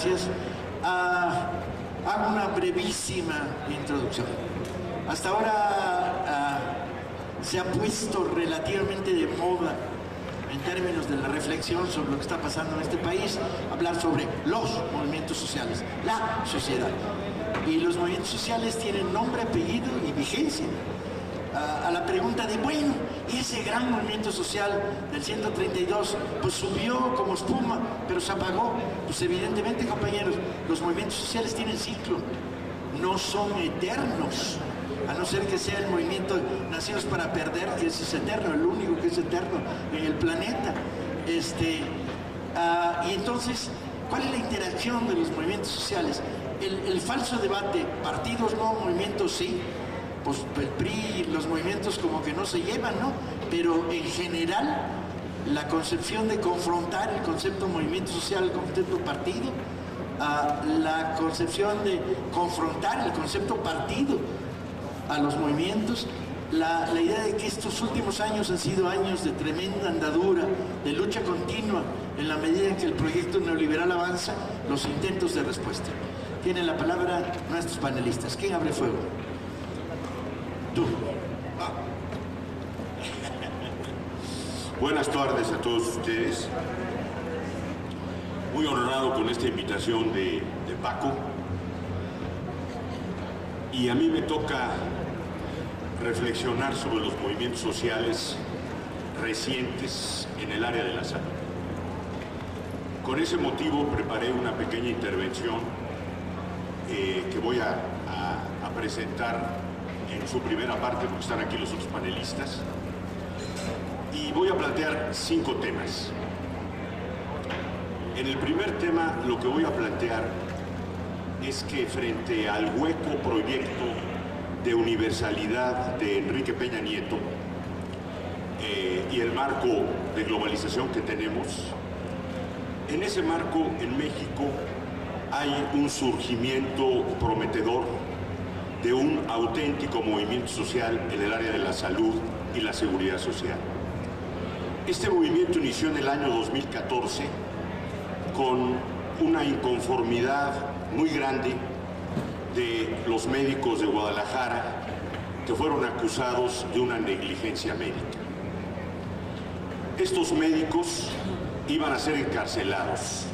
gracias. Hago una brevísima introducción. Hasta ahora se ha puesto relativamente de moda, en términos de la reflexión sobre lo que está pasando en este país, hablar sobre los movimientos sociales, la sociedad. Y los movimientos sociales tienen nombre, apellido y vigencia. A la pregunta de, bueno, ese gran movimiento social del 132, pues subió como espuma, pero se apagó. Pues evidentemente, compañeros, los movimientos sociales tienen ciclo, no son eternos, a no ser que sea el movimiento Nacidos para Perder, que ese es eterno, el único que es eterno en el planeta. Y entonces, ¿cuál es la interacción de los movimientos sociales? El falso debate, partidos no, movimientos sí. Pues el PRI, los movimientos como que no se llevan, ¿no? Pero en general, la concepción de confrontar el concepto movimiento social, el concepto partido, la concepción de confrontar el concepto partido a los movimientos, la idea de que estos últimos años han sido años de tremenda andadura, de lucha continua, en la medida en que el proyecto neoliberal avanza, los intentos de respuesta. Tienen la palabra nuestros panelistas. ¿Quién abre fuego? Tú. Buenas tardes a todos ustedes. Muy honrado con esta invitación de Paco. Y a mí me toca reflexionar sobre los movimientos sociales recientes en el área de la salud. Con ese motivo preparé una pequeña intervención que voy a presentar en su primera parte, porque están aquí los otros panelistas, y voy a plantear 5 temas. En el primer tema, lo que voy a plantear es que frente al hueco proyecto de universalidad de Enrique Peña Nieto y el marco de globalización que tenemos, en ese marco en México hay un surgimiento prometedor de un auténtico movimiento social en el área de la salud y la seguridad social. Este movimiento inició en el año 2014 con una inconformidad muy grande de los médicos de Guadalajara que fueron acusados de una negligencia médica. Estos médicos iban a ser encarcelados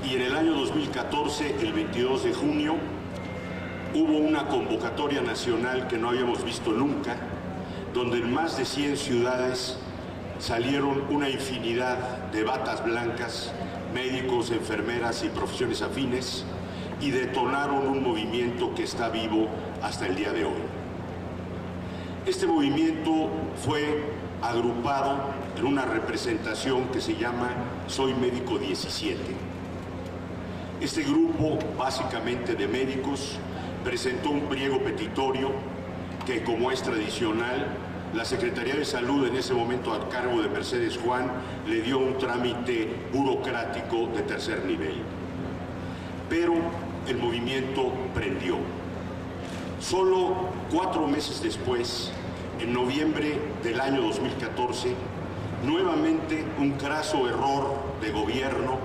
y en el año 2014, el 22 de junio, hubo una convocatoria nacional que no habíamos visto nunca, donde en más de 100 ciudades salieron una infinidad de batas blancas, médicos, enfermeras y profesiones afines, y detonaron un movimiento que está vivo hasta el día de hoy. Este movimiento fue agrupado en una representación que se llama Soy Médico 17. Este grupo, básicamente de médicos, presentó un pliego petitorio que, como es tradicional, la Secretaría de Salud, en ese momento a cargo de Mercedes Juan, le dio un trámite burocrático de tercer nivel. Pero el movimiento prendió. Solo 4 meses después, en noviembre del año 2014, nuevamente un craso error de gobierno,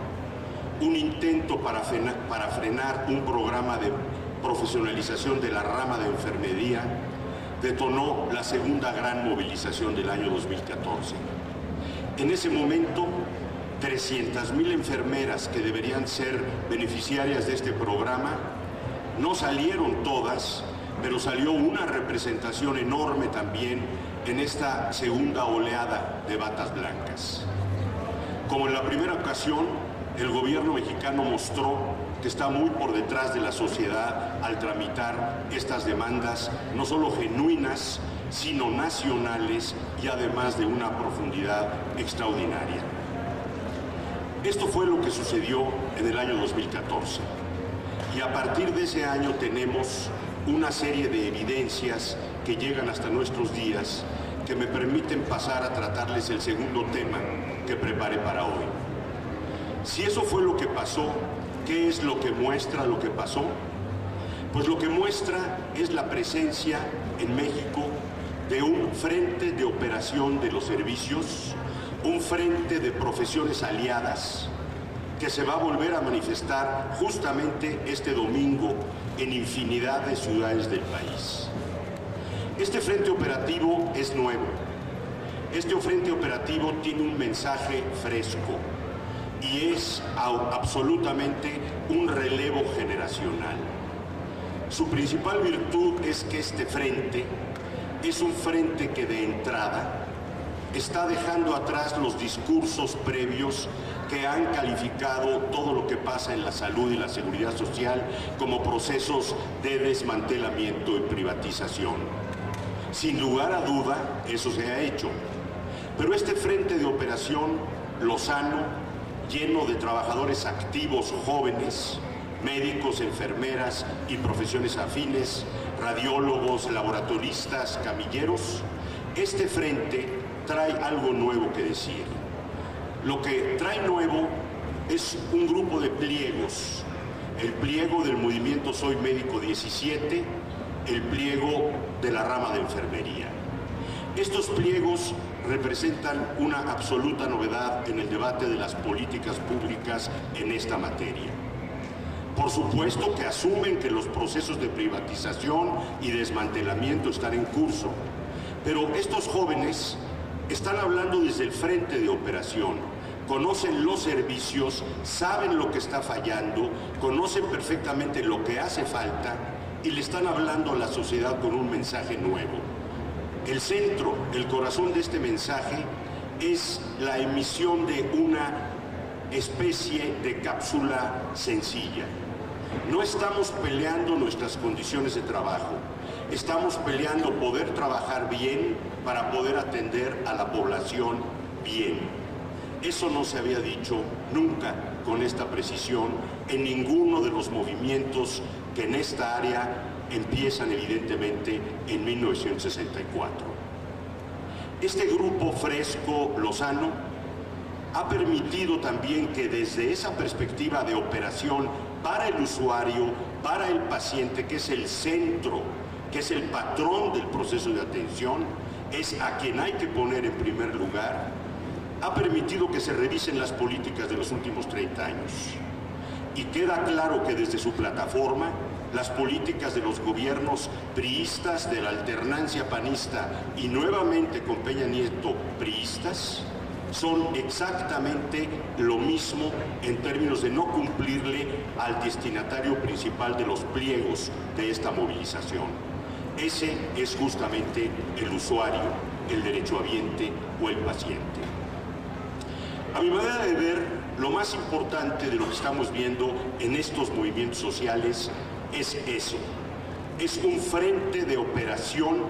un intento para frenar un programa de profesionalización de la rama de enfermería, detonó la segunda gran movilización del año 2014. En ese momento, 300,000 enfermeras que deberían ser beneficiarias de este programa, no salieron todas, pero salió una representación enorme también en esta segunda oleada de batas blancas. Como en la primera ocasión, el gobierno mexicano mostró que está muy por detrás de la sociedad al tramitar estas demandas, no solo genuinas, sino nacionales y además de una profundidad extraordinaria. Esto fue lo que sucedió en el año 2014. Y a partir de ese año tenemos una serie de evidencias que llegan hasta nuestros días que me permiten pasar a tratarles el segundo tema que preparé para hoy. Si eso fue lo que pasó, ¿qué es lo que muestra lo que pasó? Pues lo que muestra es la presencia en México de un frente de operación de los servicios, un frente de profesiones aliadas que se va a volver a manifestar justamente este domingo en infinidad de ciudades del país. Este frente operativo es nuevo. Este frente operativo tiene un mensaje fresco y es absolutamente un relevo generacional. Su principal virtud es que este frente es un frente que de entrada está dejando atrás los discursos previos que han calificado todo lo que pasa en la salud y la seguridad social como procesos de desmantelamiento y privatización. Sin lugar a duda, eso se ha hecho. Pero este frente de operación Lozano, lleno de trabajadores activos jóvenes, médicos, enfermeras y profesiones afines, radiólogos, laboratoristas, camilleros, este frente trae algo nuevo que decir. Lo que trae nuevo es un grupo de pliegos, el pliego del movimiento Soy Médico 17, el pliego de la rama de enfermería. Estos pliegos representan una absoluta novedad en el debate de las políticas públicas en esta materia. Por supuesto que asumen que los procesos de privatización y desmantelamiento están en curso, pero estos jóvenes están hablando desde el frente de operación, conocen los servicios, saben lo que está fallando, conocen perfectamente lo que hace falta y le están hablando a la sociedad con un mensaje nuevo. El centro, el corazón de este mensaje es la emisión de una especie de cápsula sencilla. No estamos peleando nuestras condiciones de trabajo, estamos peleando poder trabajar bien para poder atender a la población bien. Eso no se había dicho nunca con esta precisión en ninguno de los movimientos que en esta área empiezan evidentemente en 1964. Este grupo fresco Lozano ha permitido también que desde esa perspectiva de operación para el usuario, para el paciente, que es el centro, que es el patrón del proceso de atención, es a quien hay que poner en primer lugar, ha permitido que se revisen las políticas de los últimos 30 años. Y queda claro que desde su plataforma, las políticas de los gobiernos priistas, de la alternancia panista y nuevamente con Peña Nieto priistas, son exactamente lo mismo en términos de no cumplirle al destinatario principal de los pliegos de esta movilización. Ese es justamente el usuario, el derechohabiente o el paciente. A mi manera de ver, lo más importante de lo que estamos viendo en estos movimientos sociales es eso. Es un frente de operación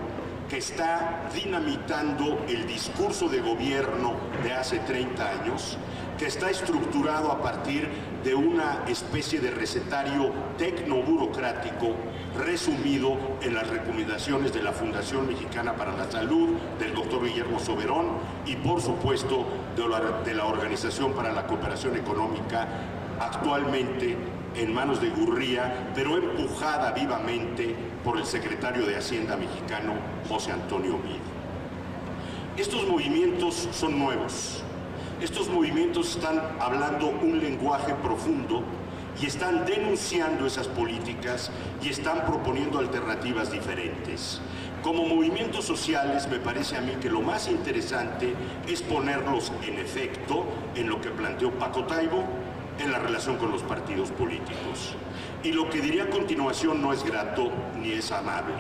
que está dinamitando el discurso de gobierno de hace 30 años, que está estructurado a partir de una especie de recetario tecnoburocrático resumido en las recomendaciones de la Fundación Mexicana para la Salud, del doctor Guillermo Soberón y por supuesto de la Organización para la Cooperación Económica, actualmente en manos de Gurría, pero empujada vivamente por el secretario de Hacienda mexicano, José Antonio Meade. Estos movimientos son nuevos. Estos movimientos están hablando un lenguaje profundo y están denunciando esas políticas y están proponiendo alternativas diferentes. Como movimientos sociales, me parece a mí que lo más interesante es ponerlos en efecto en lo que planteó Paco Taibo, en la relación con los partidos políticos. Y lo que diré a continuación no es grato ni es amable.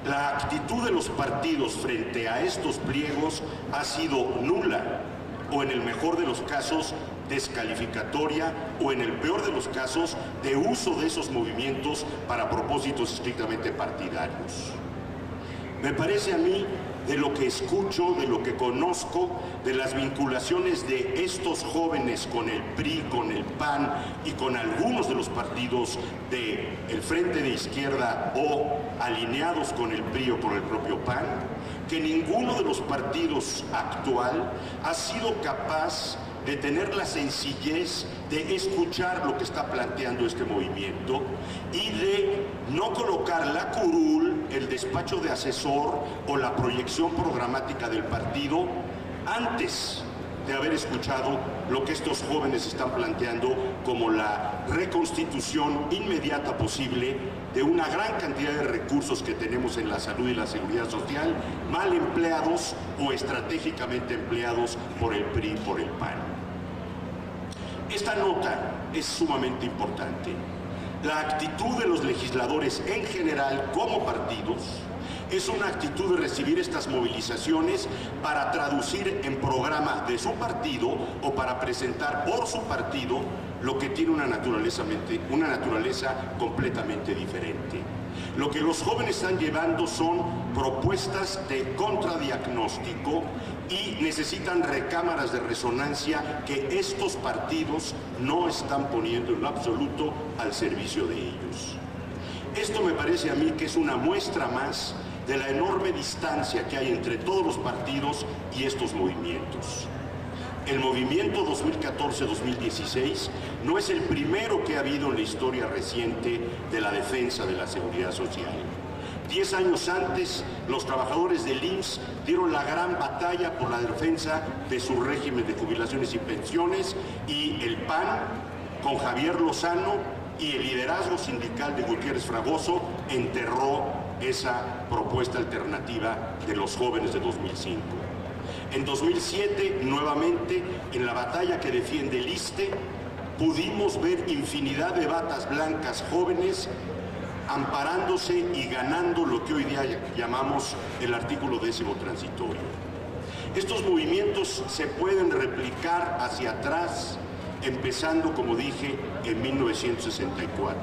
La actitud de los partidos frente a estos pliegos ha sido nula, o en el mejor de los casos descalificatoria, o en el peor de los casos de uso de esos movimientos para propósitos estrictamente partidarios. Me parece a mí, de lo que escucho, de lo que conozco, de las vinculaciones de estos jóvenes con el PRI, con el PAN y con algunos de los partidos del Frente de Izquierda o alineados con el PRI o con el propio PAN, que ninguno de los partidos actual ha sido capaz de tener la sencillez de escuchar lo que está planteando este movimiento y de no colocar la curul, el despacho de asesor o la proyección programática del partido antes de haber escuchado lo que estos jóvenes están planteando como la reconstitución inmediata posible de una gran cantidad de recursos que tenemos en la salud y la seguridad social, mal empleados o estratégicamente empleados por el PRI y por el PAN. Esta nota es sumamente importante. La actitud de los legisladores en general como partidos es una actitud de recibir estas movilizaciones para traducir en programa de su partido o para presentar por su partido lo que tiene una naturaleza completamente diferente. Lo que los jóvenes están llevando son propuestas de contradiagnóstico y necesitan recámaras de resonancia que estos partidos no están poniendo en lo absoluto al servicio de ellos. Esto me parece a mí que es una muestra más de la enorme distancia que hay entre todos los partidos y estos movimientos. El movimiento 2014-2016 no es el primero que ha habido en la historia reciente de la defensa de la seguridad social. 10 años antes, los trabajadores del IMSS dieron la gran batalla por la defensa de su régimen de jubilaciones y pensiones, y el PAN, con Javier Lozano y el liderazgo sindical de Gutiérrez Fragoso, enterró esa propuesta alternativa de los jóvenes de 2005. En 2007, nuevamente, en la batalla que defiende el ISSSTE, pudimos ver infinidad de batas blancas jóvenes amparándose y ganando lo que hoy día llamamos el artículo 10º transitorio. Estos movimientos se pueden replicar hacia atrás, empezando, como dije, en 1964,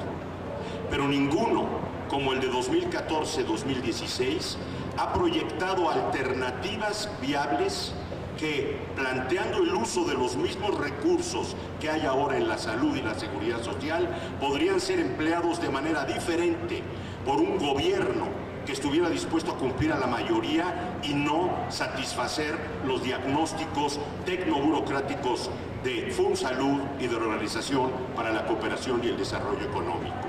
pero ninguno, como el de 2014-2016, ha proyectado alternativas viables que, planteando el uso de los mismos recursos que hay ahora en la salud y la seguridad social, podrían ser empleados de manera diferente por un gobierno que estuviera dispuesto a cumplir a la mayoría y no satisfacer los diagnósticos tecnoburocráticos de FunSalud y de Organización para la Cooperación y el Desarrollo Económico.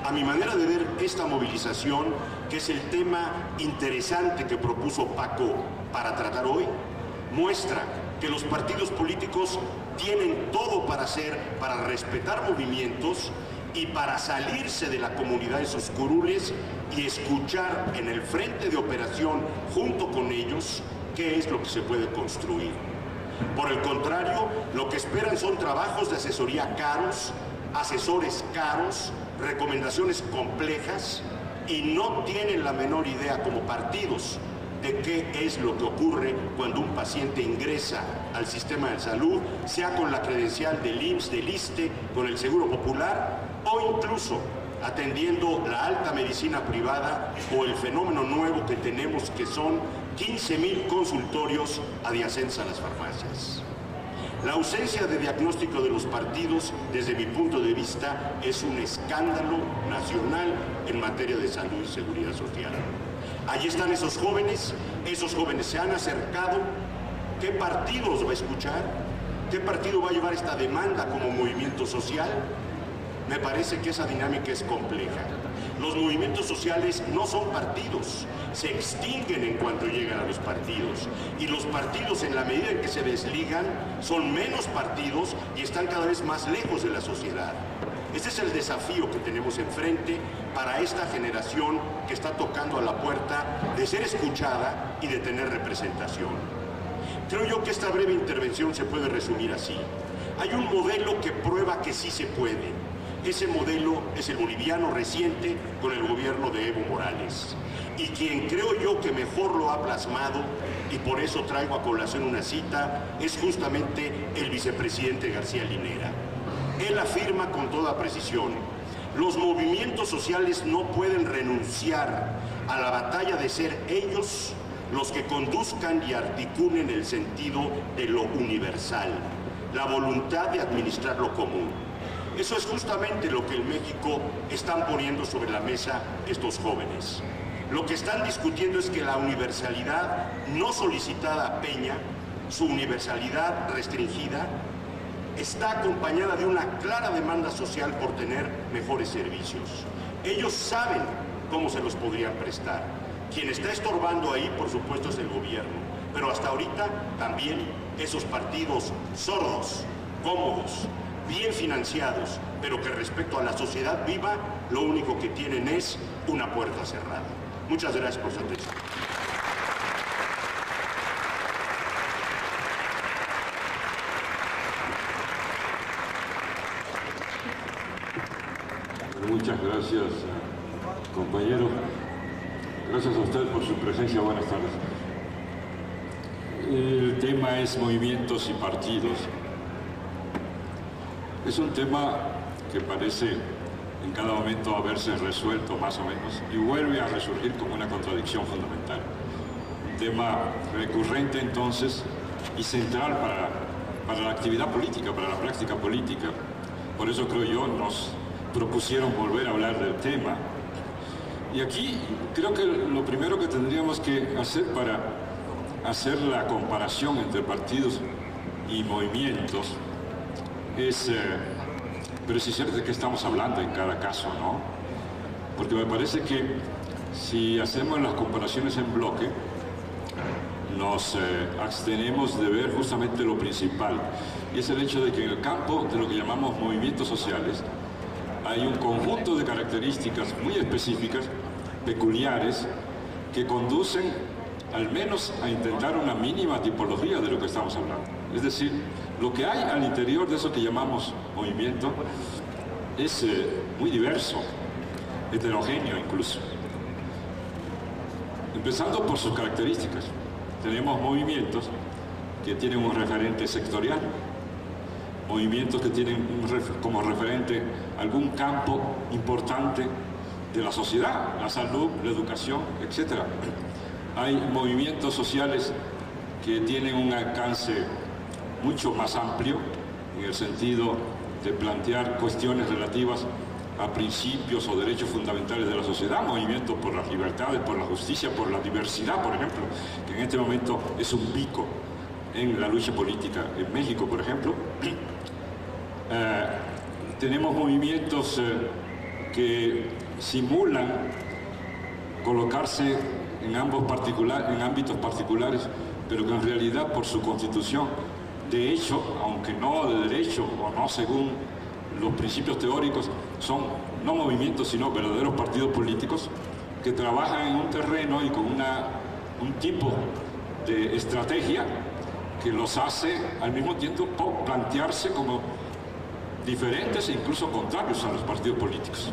A mi manera de ver, esta movilización, que es el tema interesante que propuso Paco para tratar hoy, muestra que los partidos políticos tienen todo para respetar movimientos y para salirse de la comunidad de sus curules y escuchar en el frente de operación junto con ellos qué es lo que se puede construir. Por el contrario, lo que esperan son trabajos de asesoría caros, asesores caros, recomendaciones complejas, y no tienen la menor idea como partidos de qué es lo que ocurre cuando un paciente ingresa al sistema de salud, sea con la credencial del IMSS, del ISSSTE, con el Seguro Popular, o incluso atendiendo la alta medicina privada o el fenómeno nuevo que tenemos, que son 15,000 consultorios adyacentes a las farmacias. La ausencia de diagnóstico de los partidos, desde mi punto de vista, es un escándalo nacional en materia de salud y seguridad social. Allí están esos jóvenes se han acercado. ¿Qué partido los va a escuchar? ¿Qué partido va a llevar esta demanda como movimiento social? Me parece que esa dinámica es compleja. Los movimientos sociales no son partidos, se extinguen en cuanto llegan a los partidos. Y los partidos, en la medida en que se desligan, son menos partidos y están cada vez más lejos de la sociedad. Este es el desafío que tenemos enfrente para esta generación que está tocando a la puerta de ser escuchada y de tener representación. Creo yo que esta breve intervención se puede resumir así. Hay un modelo que prueba que sí se puede. Ese modelo es el boliviano reciente con el gobierno de Evo Morales. Y quien creo yo que mejor lo ha plasmado, y por eso traigo a colación una cita, es justamente el vicepresidente García Linera. Él afirma con toda precisión: los movimientos sociales no pueden renunciar a la batalla de ser ellos los que conduzcan y articulen el sentido de lo universal, la voluntad de administrar lo común. Eso es justamente lo que en México están poniendo sobre la mesa estos jóvenes. Lo que están discutiendo es que la universalidad no solicitada a Peña, su universalidad restringida, está acompañada de una clara demanda social por tener mejores servicios. Ellos saben cómo se los podrían prestar. Quien está estorbando ahí, por supuesto, es el gobierno, Pero hasta ahorita también esos partidos sordos, cómodos, bien financiados, pero que respecto a la sociedad viva, lo único que tienen es una puerta cerrada. Muchas gracias por su atención. Muchas gracias, compañero. Gracias a usted por su presencia. Buenas tardes. El tema es movimientos y partidos. Es un tema que parece en cada momento haberse resuelto más o menos y vuelve a resurgir como una contradicción fundamental. Un tema recurrente entonces y central para la actividad política, para la práctica política. Por eso creo yo nos propusieron volver a hablar del tema. Y aquí creo que lo primero que tendríamos que hacer para hacer la comparación entre partidos y movimientos es precisar de qué estamos hablando en cada caso, ¿no? Porque me parece que si hacemos las comparaciones en bloque, nos abstenemos de ver justamente lo principal, y es el hecho de que en el campo de lo que llamamos movimientos sociales hay un conjunto de características muy específicas, peculiares, que conducen al menos a intentar una mínima tipología de lo que estamos hablando. Es decir, lo que hay al interior de eso que llamamos movimiento es muy diverso, heterogéneo incluso. Empezando por sus características. Tenemos movimientos que tienen un referente sectorial, movimientos que tienen como referente algún campo importante de la sociedad, la salud, la educación, etc. Hay movimientos sociales que tienen un alcance mucho más amplio en el sentido de plantear cuestiones relativas a principios o derechos fundamentales de la sociedad, movimientos por las libertades, por la justicia, por la diversidad, por ejemplo, que en este momento es un pico en la lucha política en México, por ejemplo. Tenemos movimientos que simulan colocarse en ámbitos particulares, pero que en realidad por su constitución, de hecho, aunque no de derecho o no según los principios teóricos, son no movimientos sino verdaderos partidos políticos que trabajan en un terreno y con un tipo de estrategia que los hace al mismo tiempo plantearse como diferentes e incluso contrarios a los partidos políticos.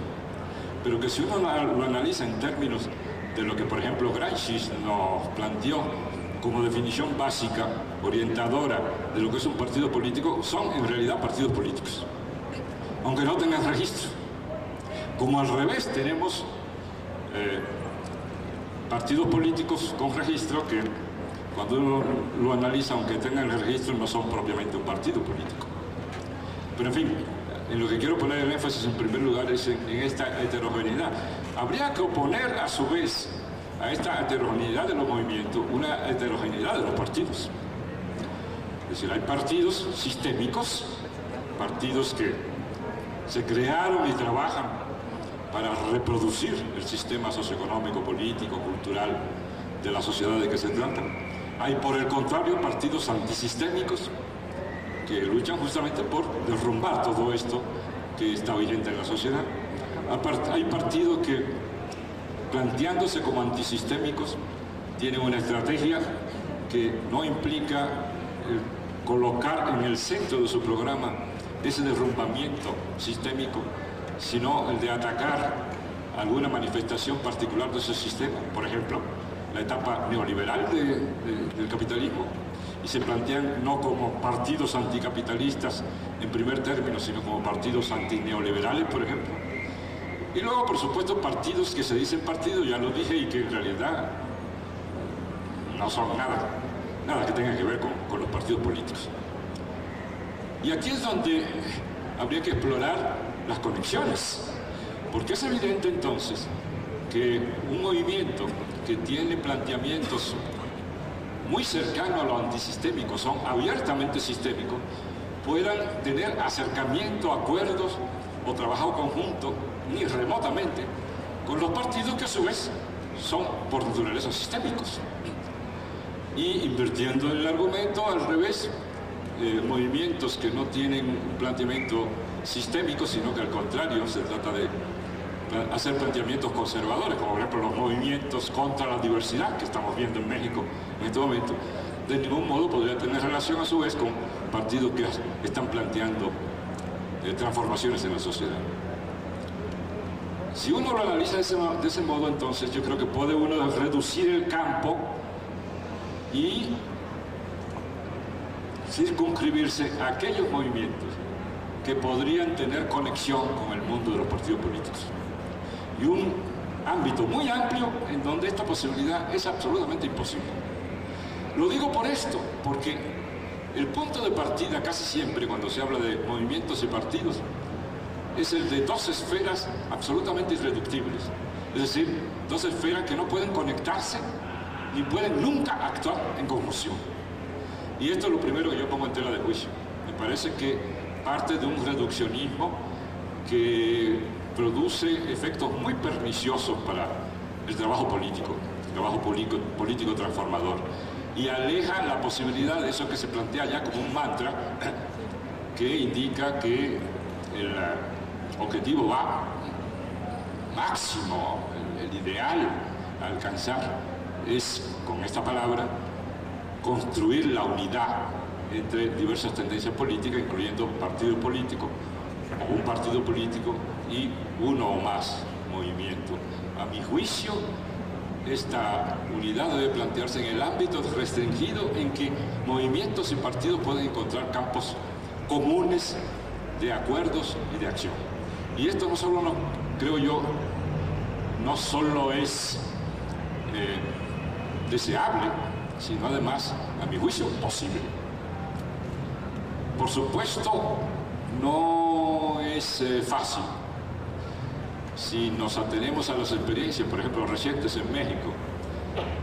Pero que si uno lo analiza en términos de lo que, por ejemplo, Gramsci nos planteó como definición básica, orientadora de lo que es un partido político, son en realidad partidos políticos, aunque no tengan registro. Como al revés tenemos partidos políticos con registro que cuando uno lo analiza, aunque tengan el registro, no son propiamente un partido político. Pero en fin, en lo que quiero poner el énfasis en primer lugar es en esta heterogeneidad. Habría que oponer a su vez a esta heterogeneidad de los movimientos una heterogeneidad de los partidos. Es decir, hay partidos sistémicos, partidos que se crearon y trabajan para reproducir el sistema socioeconómico, político, cultural de la sociedad de que se trata. Hay, por el contrario, partidos antisistémicos que luchan justamente por derrumbar todo esto que está vigente en la sociedad. Hay partidos que, planteándose como antisistémicos, tienen una estrategia que no implica colocar en el centro de su programa ese derrumbamiento sistémico, sino el de atacar alguna manifestación particular de ese sistema. Por ejemplo, la etapa neoliberal del capitalismo, y se plantean no como partidos anticapitalistas en primer término, sino como partidos antineoliberales, por ejemplo. Y luego, por supuesto, partidos que se dicen partidos, ya lo dije, y que en realidad no son nada que tenga que ver con los partidos políticos. Y aquí es donde habría que explorar las conexiones, porque es evidente entonces que un movimiento que tiene planteamientos muy cercanos a lo antisistémico, son abiertamente sistémicos, puedan tener acercamiento, acuerdos o trabajo conjunto, ni remotamente, con los partidos que a su vez son por naturaleza sistémicos. y invirtiendo en el argumento al revés, movimientos que no tienen un planteamiento sistémico, sino que al contrario se trata de hacer planteamientos conservadores, como por ejemplo los movimientos contra la diversidad que estamos viendo en México en este momento. De ningún modo podría tener relación a su vez con partidos que están planteando transformaciones en la sociedad. Si uno lo analiza de ese modo, entonces yo creo que puede uno reducir el campo y circunscribirse a aquellos movimientos que podrían tener conexión con el mundo de los partidos políticos. Y un ámbito muy amplio en donde esta posibilidad es absolutamente imposible. Lo digo por esto, porque el punto de partida casi siempre cuando se habla de movimientos y partidos es el de dos esferas absolutamente irreductibles. Es decir, dos esferas que no pueden conectarse ni pueden nunca actuar en conjunción. Y esto es lo primero que yo pongo en tela de juicio. Me parece que parte de un reduccionismo que produce efectos muy perniciosos para el trabajo político transformador, y aleja la posibilidad de eso que se plantea ya como un mantra que indica que el objetivo máximo, el ideal a alcanzar es, con esta palabra, construir la unidad entre diversas tendencias políticas, incluyendo partidos políticos, o un partido político y uno o más movimientos. A mi juicio, esta unidad debe plantearse en el ámbito restringido en que movimientos y partidos pueden encontrar campos comunes de acuerdos y de acción. Y esto no solo, creo yo, no solo es deseable, sino además, a mi juicio, posible. Por supuesto, no es fácil. Si nos atenemos a las experiencias, por ejemplo, recientes en México,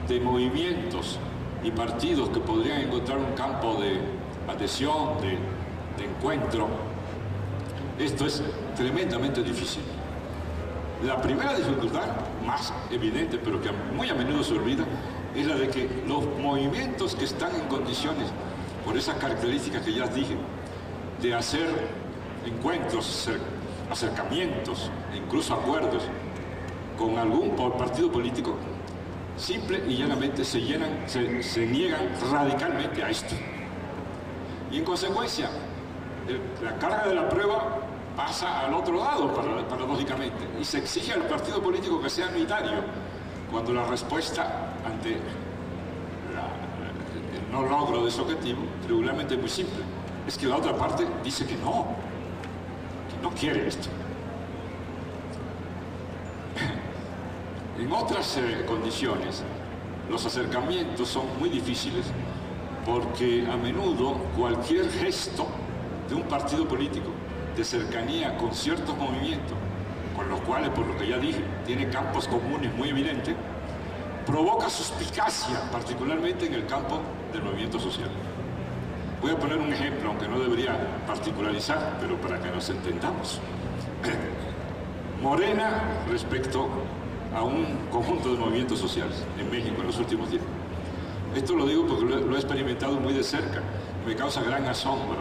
de movimientos y partidos que podrían encontrar un campo de adhesión, de encuentro, esto es tremendamente difícil. La primera dificultad, más evidente, pero que muy a menudo se olvida, es la de que los movimientos que están en condiciones, por esas características que ya dije, de hacer encuentros, acercamientos e incluso acuerdos con algún partido político, simple y llanamente se niegan radicalmente a esto. Y en consecuencia, la carga de la prueba pasa al otro lado, paradójicamente, y se exige al partido político que sea unitario, cuando la respuesta ante el no logro de ese objetivo, regularmente es muy simple. Es que la otra parte dice que no quiere esto. En otras condiciones, los acercamientos son muy difíciles porque a menudo cualquier gesto de un partido político de cercanía con ciertos movimientos, con los cuales, por lo que ya dije, tiene campos comunes muy evidentes, provoca suspicacia, particularmente en el campo del movimiento social. Voy a poner un ejemplo, aunque no debería particularizar, pero para que nos entendamos. Morena respecto a un conjunto de movimientos sociales en México en los últimos días. Esto lo digo porque lo he experimentado muy de cerca, me causa gran asombro.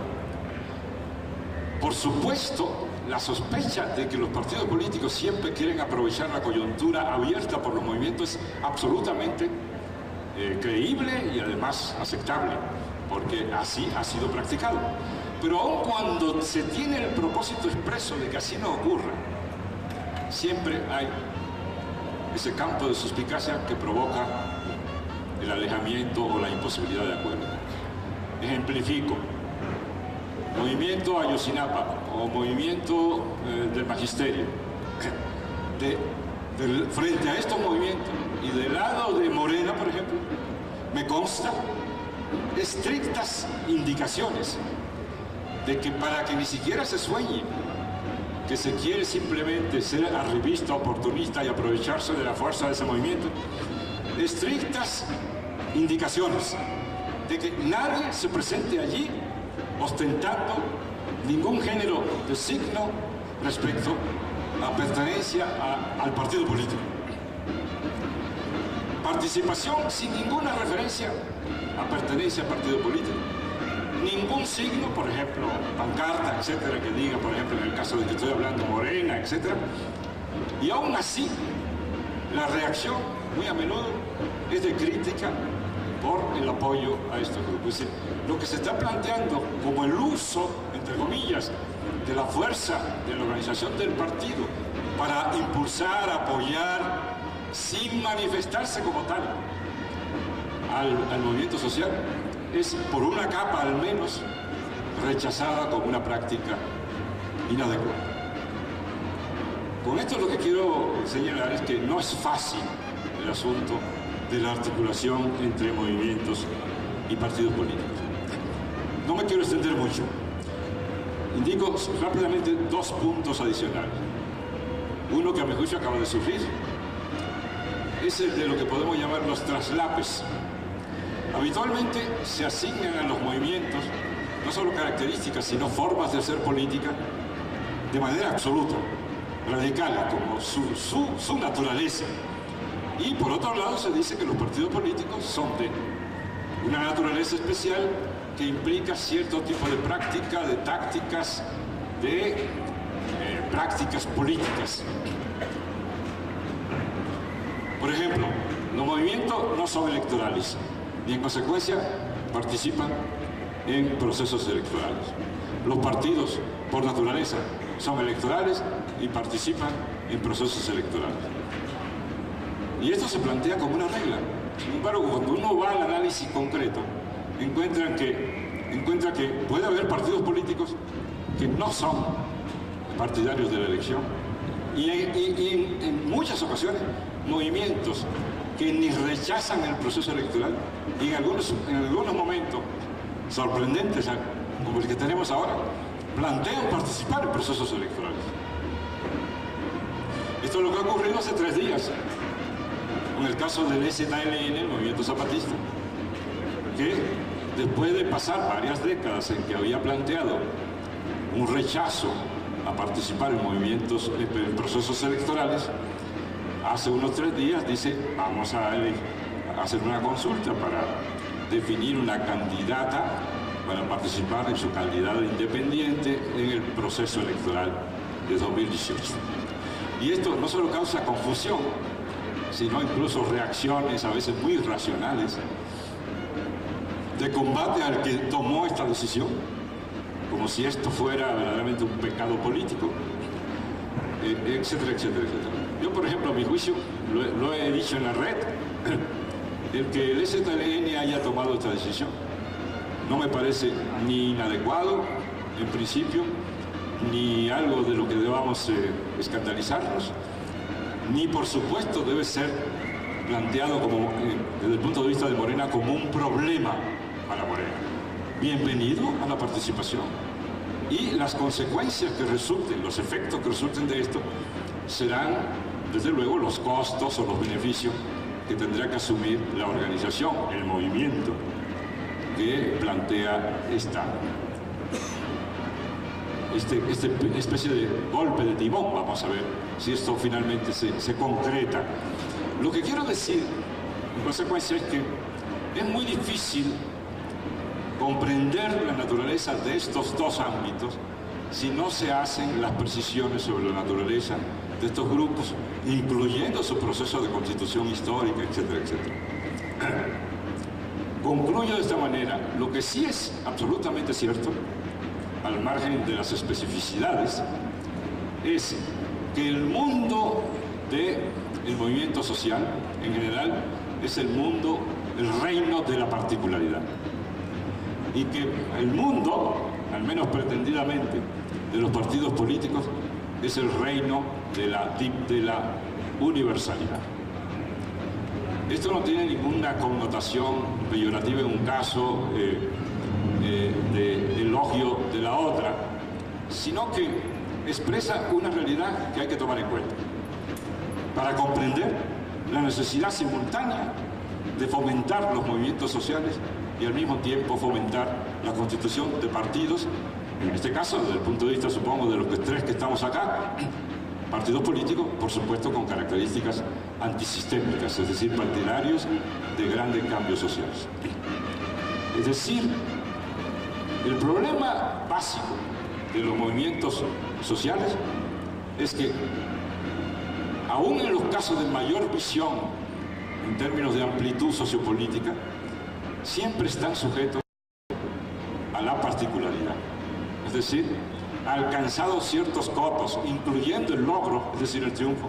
Por supuesto, la sospecha de que los partidos políticos siempre quieren aprovechar la coyuntura abierta por los movimientos es absolutamente creíble y además aceptable, porque así ha sido practicado. Pero aun cuando se tiene el propósito expreso de que así no ocurra, siempre hay ese campo de suspicacia que provoca el alejamiento o la imposibilidad de acuerdo. Ejemplifico. Movimiento Ayotzinapa o movimiento del magisterio. Frente a estos movimientos y del lado de Morena, por ejemplo, me consta estrictas indicaciones de que para que ni siquiera se sueñe que se quiere simplemente ser arribista, oportunista y aprovecharse de la fuerza de ese movimiento, estrictas indicaciones de que nadie se presente allí ostentando ningún género de signo respecto a pertenencia al partido político. Participación sin ninguna referencia a pertenencia a partido político. Ningún signo, por ejemplo, pancarta, etcétera, que diga, por ejemplo, en el caso de que estoy hablando, Morena, etcétera. Y aún así, la reacción, muy a menudo, es de crítica por el apoyo a estos grupos. Es decir, lo que se está planteando como el uso, entre comillas, de la fuerza de la organización del partido para impulsar, apoyar, sin manifestarse como tal, al movimiento social, es por una capa al menos rechazada como una práctica inadecuada. Con esto lo que quiero señalar es que no es fácil el asunto de la articulación entre movimientos y partidos políticos. No me quiero extender mucho. Indico rápidamente dos puntos adicionales. Uno que a mi juicio acaba de surgir es el de lo que podemos llamar los traslapes. Habitualmente se asignan a los movimientos no solo características, sino formas de hacer política de manera absoluta, radical, como su naturaleza. Y por otro lado se dice que los partidos políticos son de una naturaleza especial que implica cierto tipo de práctica, de tácticas, de prácticas políticas. Por ejemplo, los movimientos no son electorales y en consecuencia participan en procesos electorales. Los partidos, por naturaleza, son electorales y participan en procesos electorales. Y esto se plantea como una regla. Sin embargo, cuando uno va al análisis concreto, encuentra que puede haber partidos políticos que no son partidarios de la elección y en muchas ocasiones movimientos que ni rechazan el proceso electoral y en algunos momentos sorprendentes como el que tenemos ahora plantean participar en procesos electorales. Esto es lo que ha ocurrido hace 3 días con el caso del ZLN, el movimiento zapatista, que después de pasar varias décadas en que había planteado un rechazo a participar en movimientos, en procesos electorales, hace unos 3 días dice, vamos a hacer una consulta para definir una candidata para participar en su candidato independiente en el proceso electoral de 2018. Y esto no solo causa confusión, sino incluso reacciones a veces muy irracionales de combate al que tomó esta decisión, como si esto fuera verdaderamente un pecado político, etcétera, etcétera, etcétera. Yo, por ejemplo, a mi juicio, lo he dicho en la red, el que el ZLN haya tomado esta decisión no me parece ni inadecuado, en principio, ni algo de lo que debamos escandalizarnos, ni por supuesto debe ser planteado como, desde el punto de vista de Morena, como un problema para Morena. Bienvenido a la participación. Y las consecuencias que resulten, los efectos que resulten de esto, serán, desde luego, los costos o los beneficios que tendrá que asumir la organización, el movimiento que plantea esta especie de golpe de timón. Vamos a ver si esto finalmente se concreta. Lo que quiero decir, en consecuencia, es que es muy difícil comprender la naturaleza de estos dos ámbitos si no se hacen las precisiones sobre la naturaleza de estos grupos, incluyendo su proceso de constitución histórica, etcétera, etcétera. Concluyo de esta manera. Lo que sí es absolutamente cierto, al margen de las especificidades, es que el mundo del movimiento social, en general, es el mundo, el reino de la particularidad. Y que el mundo, al menos pretendidamente, de los partidos políticos, es el reino de la universalidad. Esto no tiene ninguna connotación peyorativa en un caso de elogio de la otra, sino que expresa una realidad que hay que tomar en cuenta para comprender la necesidad simultánea de fomentar los movimientos sociales y al mismo tiempo fomentar la constitución de partidos, en este caso, desde el punto de vista, supongo, de los 3 que estamos acá, partidos políticos, por supuesto, con características antisistémicas, es decir, partidarios de grandes cambios sociales. Es decir, el problema básico de los movimientos sociales es que, aún en los casos de mayor visión en términos de amplitud sociopolítica, siempre están sujetos a la particularidad. Es decir, alcanzados ciertos cotos, incluyendo el logro, es decir, el triunfo,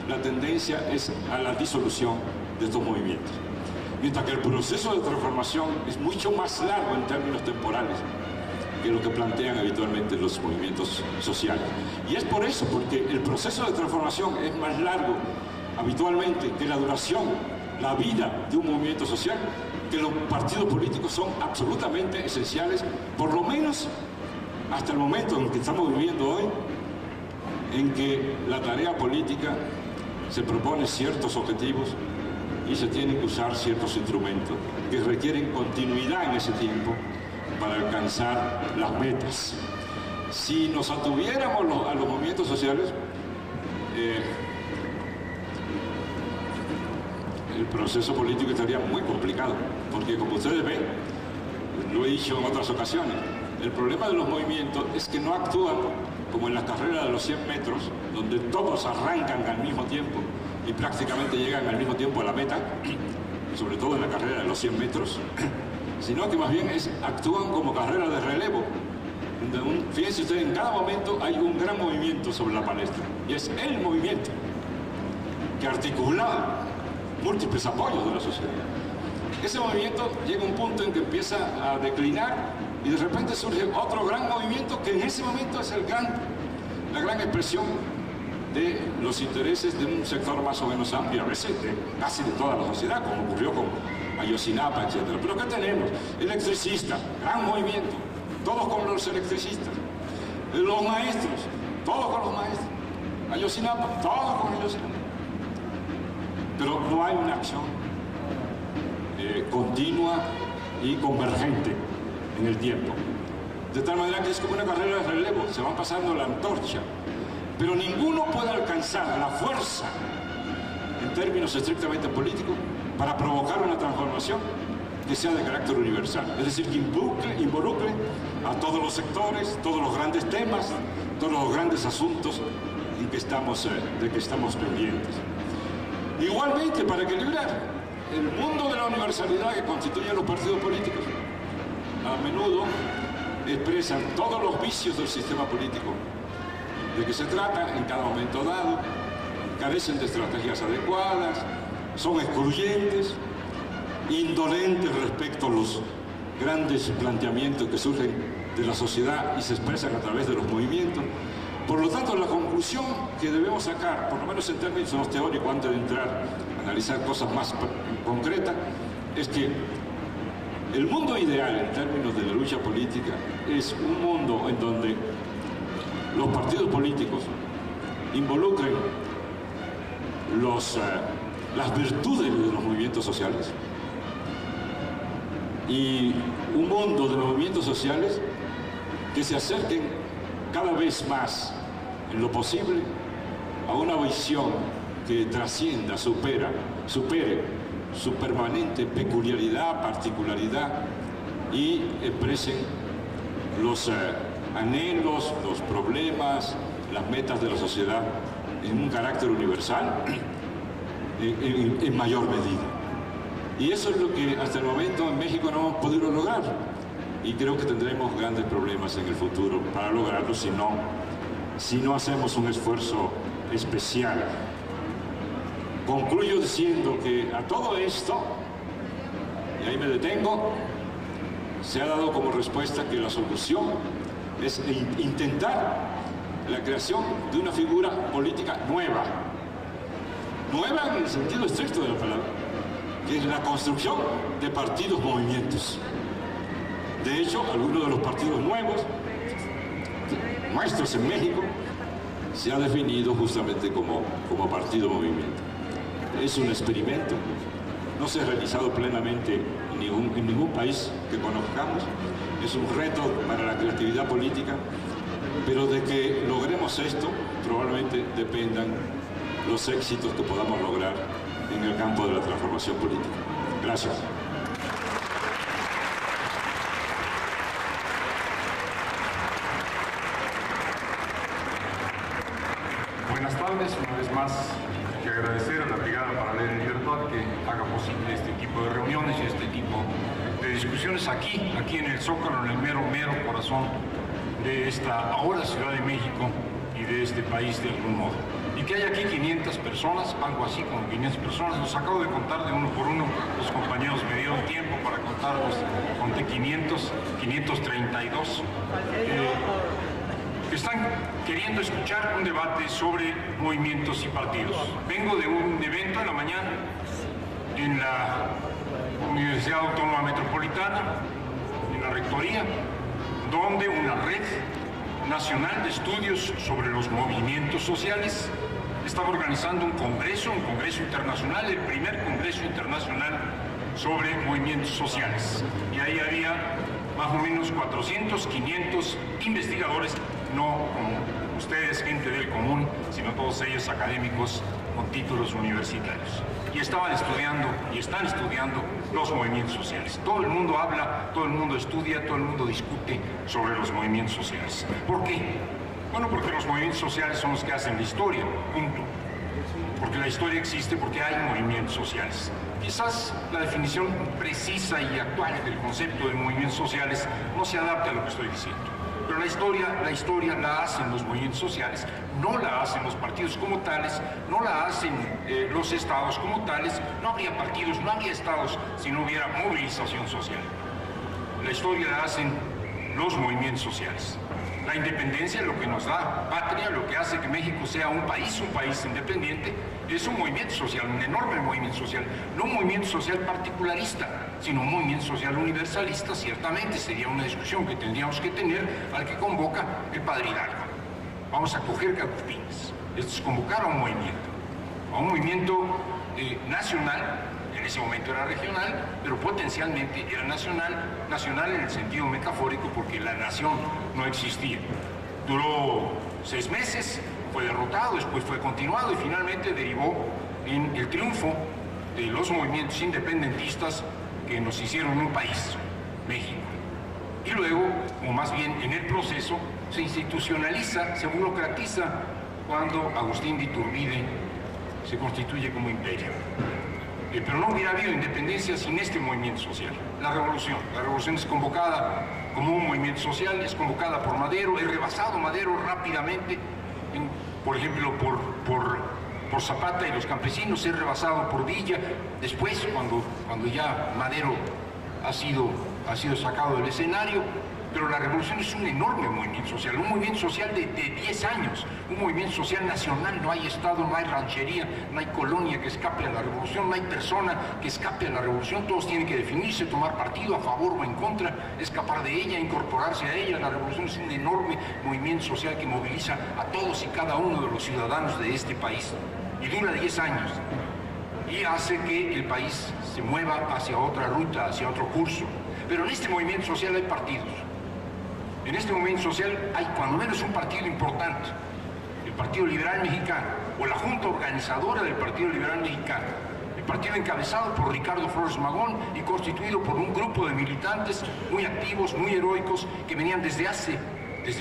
la tendencia es a la disolución de estos movimientos. Mientras que el proceso de transformación es mucho más largo en términos temporales que lo que plantean habitualmente los movimientos sociales. Y es por eso, porque el proceso de transformación es más largo habitualmente que la duración, la vida de un movimiento social, que los partidos políticos son absolutamente esenciales, por lo menos hasta el momento en el que estamos viviendo hoy, en que la tarea política se propone ciertos objetivos y se tienen que usar ciertos instrumentos que requieren continuidad en ese tiempo para alcanzar las metas. Si nos atuviéramos a los movimientos sociales, el proceso político estaría muy complicado, porque como ustedes ven, lo he dicho en otras ocasiones, el problema de los movimientos es que no actúan como en la carrera de los 100 metros, donde todos arrancan al mismo tiempo y prácticamente llegan al mismo tiempo a la meta, sobre todo en la carrera de los 100 metros, sino que más bien actúan como carrera de relevo. Fíjense ustedes, en cada momento hay un gran movimiento sobre la palestra, y es el movimiento que articula múltiples apoyos de la sociedad. Ese movimiento llega a un punto en que empieza a declinar y de repente surge otro gran movimiento que en ese momento es la gran expresión de los intereses de un sector más o menos amplio, a veces casi de toda la sociedad, como ocurrió con Ayotzinapa, etc. Pero ¿qué tenemos? Electricistas, gran movimiento, todos con los electricistas. Los maestros, todos con los maestros. Ayotzinapa, todos con Ayotzinapa. Pero no hay una acción continua y convergente en el tiempo. De tal manera que es como una carrera de relevo, se van pasando la antorcha. Pero ninguno puede alcanzar la fuerza, en términos estrictamente políticos, para provocar una transformación que sea de carácter universal. Es decir, que involucre a todos los sectores, todos los grandes temas, todos los grandes asuntos de que estamos pendientes. Igualmente, para equilibrar el mundo de la universalidad que constituyen los partidos políticos, a menudo expresan todos los vicios del sistema político de que se trata en cada momento dado, carecen de estrategias adecuadas, son excluyentes, indolentes respecto a los grandes planteamientos que surgen de la sociedad y se expresan a través de los movimientos. Por lo tanto, la conclusión que debemos sacar, por lo menos en términos teóricos, antes de entrar a analizar cosas más concretas, es que el mundo ideal en términos de la lucha política es un mundo en donde los partidos políticos involucren las virtudes de los movimientos sociales y un mundo de movimientos sociales que se acerquen cada vez más en lo posible a una visión que trascienda, supere su permanente peculiaridad, particularidad y expresen los anhelos, los problemas, las metas de la sociedad en un carácter universal en mayor medida. Y eso es lo que hasta el momento en México no hemos podido lograr. Y creo que tendremos grandes problemas en el futuro para lograrlo si no hacemos un esfuerzo especial. Concluyo diciendo que a todo esto, y ahí me detengo, se ha dado como respuesta que la solución es intentar la creación de una figura política nueva. Nueva en el sentido estricto de la palabra, que es la construcción de partidos-movimientos. De hecho, algunos de los partidos nuevos, nuestros en México, se ha definido justamente como partido-movimiento. Es un experimento, no se ha realizado plenamente en ningún país que conozcamos, es un reto para la creatividad política Pero de que logremos esto, probablemente dependan los éxitos que podamos lograr en el campo de la transformación política. Gracias. Buenas tardes, una vez más hay que agradecer a la Brigada Paralela de Libertad que haga posible este tipo de reuniones y este tipo de discusiones aquí en el Zócalo, en el mero corazón de esta ahora Ciudad de México y de este país de algún modo. Y que haya aquí 500 personas, algo así como 500 personas, los acabo de contar de uno por uno, los compañeros me dieron tiempo para contarlos, conté 532. Están queriendo escuchar un debate sobre movimientos y partidos. Vengo de un evento en la mañana en la Universidad Autónoma Metropolitana, en la Rectoría, donde una red nacional de estudios sobre los movimientos sociales estaba organizando un congreso internacional, el primer congreso internacional sobre movimientos sociales. Y ahí había más o menos 400, 500 investigadores, no como ustedes, gente del común, sino todos ellos académicos con títulos universitarios. Y estaban estudiando y están estudiando los movimientos sociales. Todo el mundo habla, todo el mundo estudia, todo el mundo discute sobre los movimientos sociales. ¿Por qué? Bueno, porque los movimientos sociales son los que hacen la historia, punto. Porque la historia existe porque hay movimientos sociales. Quizás la definición precisa y actual del concepto de movimientos sociales no se adapte a lo que estoy diciendo. Pero la historia la hacen los movimientos sociales, no la hacen los partidos como tales, no la hacen los estados como tales. No habría partidos, no habría estados si no hubiera movilización social. La historia la hacen los movimientos sociales. La independencia, lo que nos da patria, lo que hace que México sea un país independiente, es un movimiento social, un enorme movimiento social, no un movimiento social particularista, sino un movimiento social universalista. Ciertamente sería una discusión que tendríamos que tener al que convoca el padre Hidalgo. Vamos a coger Cacupines. Esto es convocar a un movimiento nacional. En ese momento era regional, pero potencialmente era nacional en el sentido metafórico, porque la nación no existía. Duró 6 meses, fue derrotado, después fue continuado y finalmente derivó en el triunfo de los movimientos independentistas que nos hicieron un país, México. Y luego, o más bien en el proceso, se institucionaliza, se burocratiza cuando Agustín de Iturbide se constituye como imperio. Pero no hubiera habido independencia sin este movimiento social. La revolución es convocada como un movimiento social, es convocada por Madero, es rebasado Madero rápidamente, por ejemplo, por Zapata y los campesinos, es rebasado por Villa. Después, cuando ya Madero ha sido sacado del escenario, pero la revolución es un enorme movimiento social de 10 años, un movimiento social nacional. No hay estado, no hay ranchería, no hay colonia que escape a la revolución, no hay persona que escape a la revolución. Todos tienen que definirse, tomar partido a favor o en contra, escapar de ella, incorporarse a ella. La revolución es un enorme movimiento social que moviliza a todos y cada uno de los ciudadanos de este país y dura 10 años y hace que el país se mueva hacia otra ruta, hacia otro curso. Pero en este movimiento social hay partidos. En este movimiento social hay cuando menos un partido importante, el Partido Liberal Mexicano, o la Junta Organizadora del Partido Liberal Mexicano, el partido encabezado por Ricardo Flores Magón y constituido por un grupo de militantes muy activos, muy heroicos, que venían desde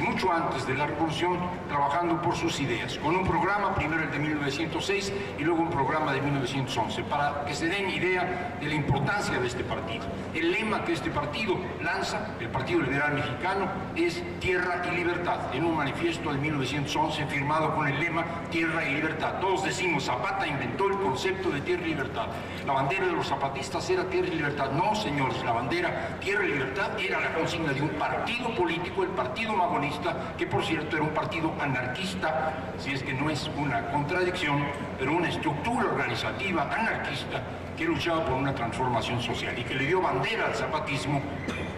mucho antes de la revolución, trabajando por sus ideas, con un programa, primero el de 1906 y luego un programa de 1911, para que se den idea de la importancia de este partido. El lema que este partido lanza, el Partido Liberal Mexicano, es Tierra y Libertad, en un manifiesto de 1911 firmado con el lema Tierra y Libertad. Todos decimos, Zapata inventó el concepto de tierra y libertad. La bandera de los zapatistas era tierra y libertad. No, señores, la bandera Tierra y Libertad era la consigna de un partido político, el Partido Magonista, que por cierto era un partido anarquista, si es que no es una contradicción, pero una estructura organizativa anarquista que luchaba por una transformación social y que le dio bandera al zapatismo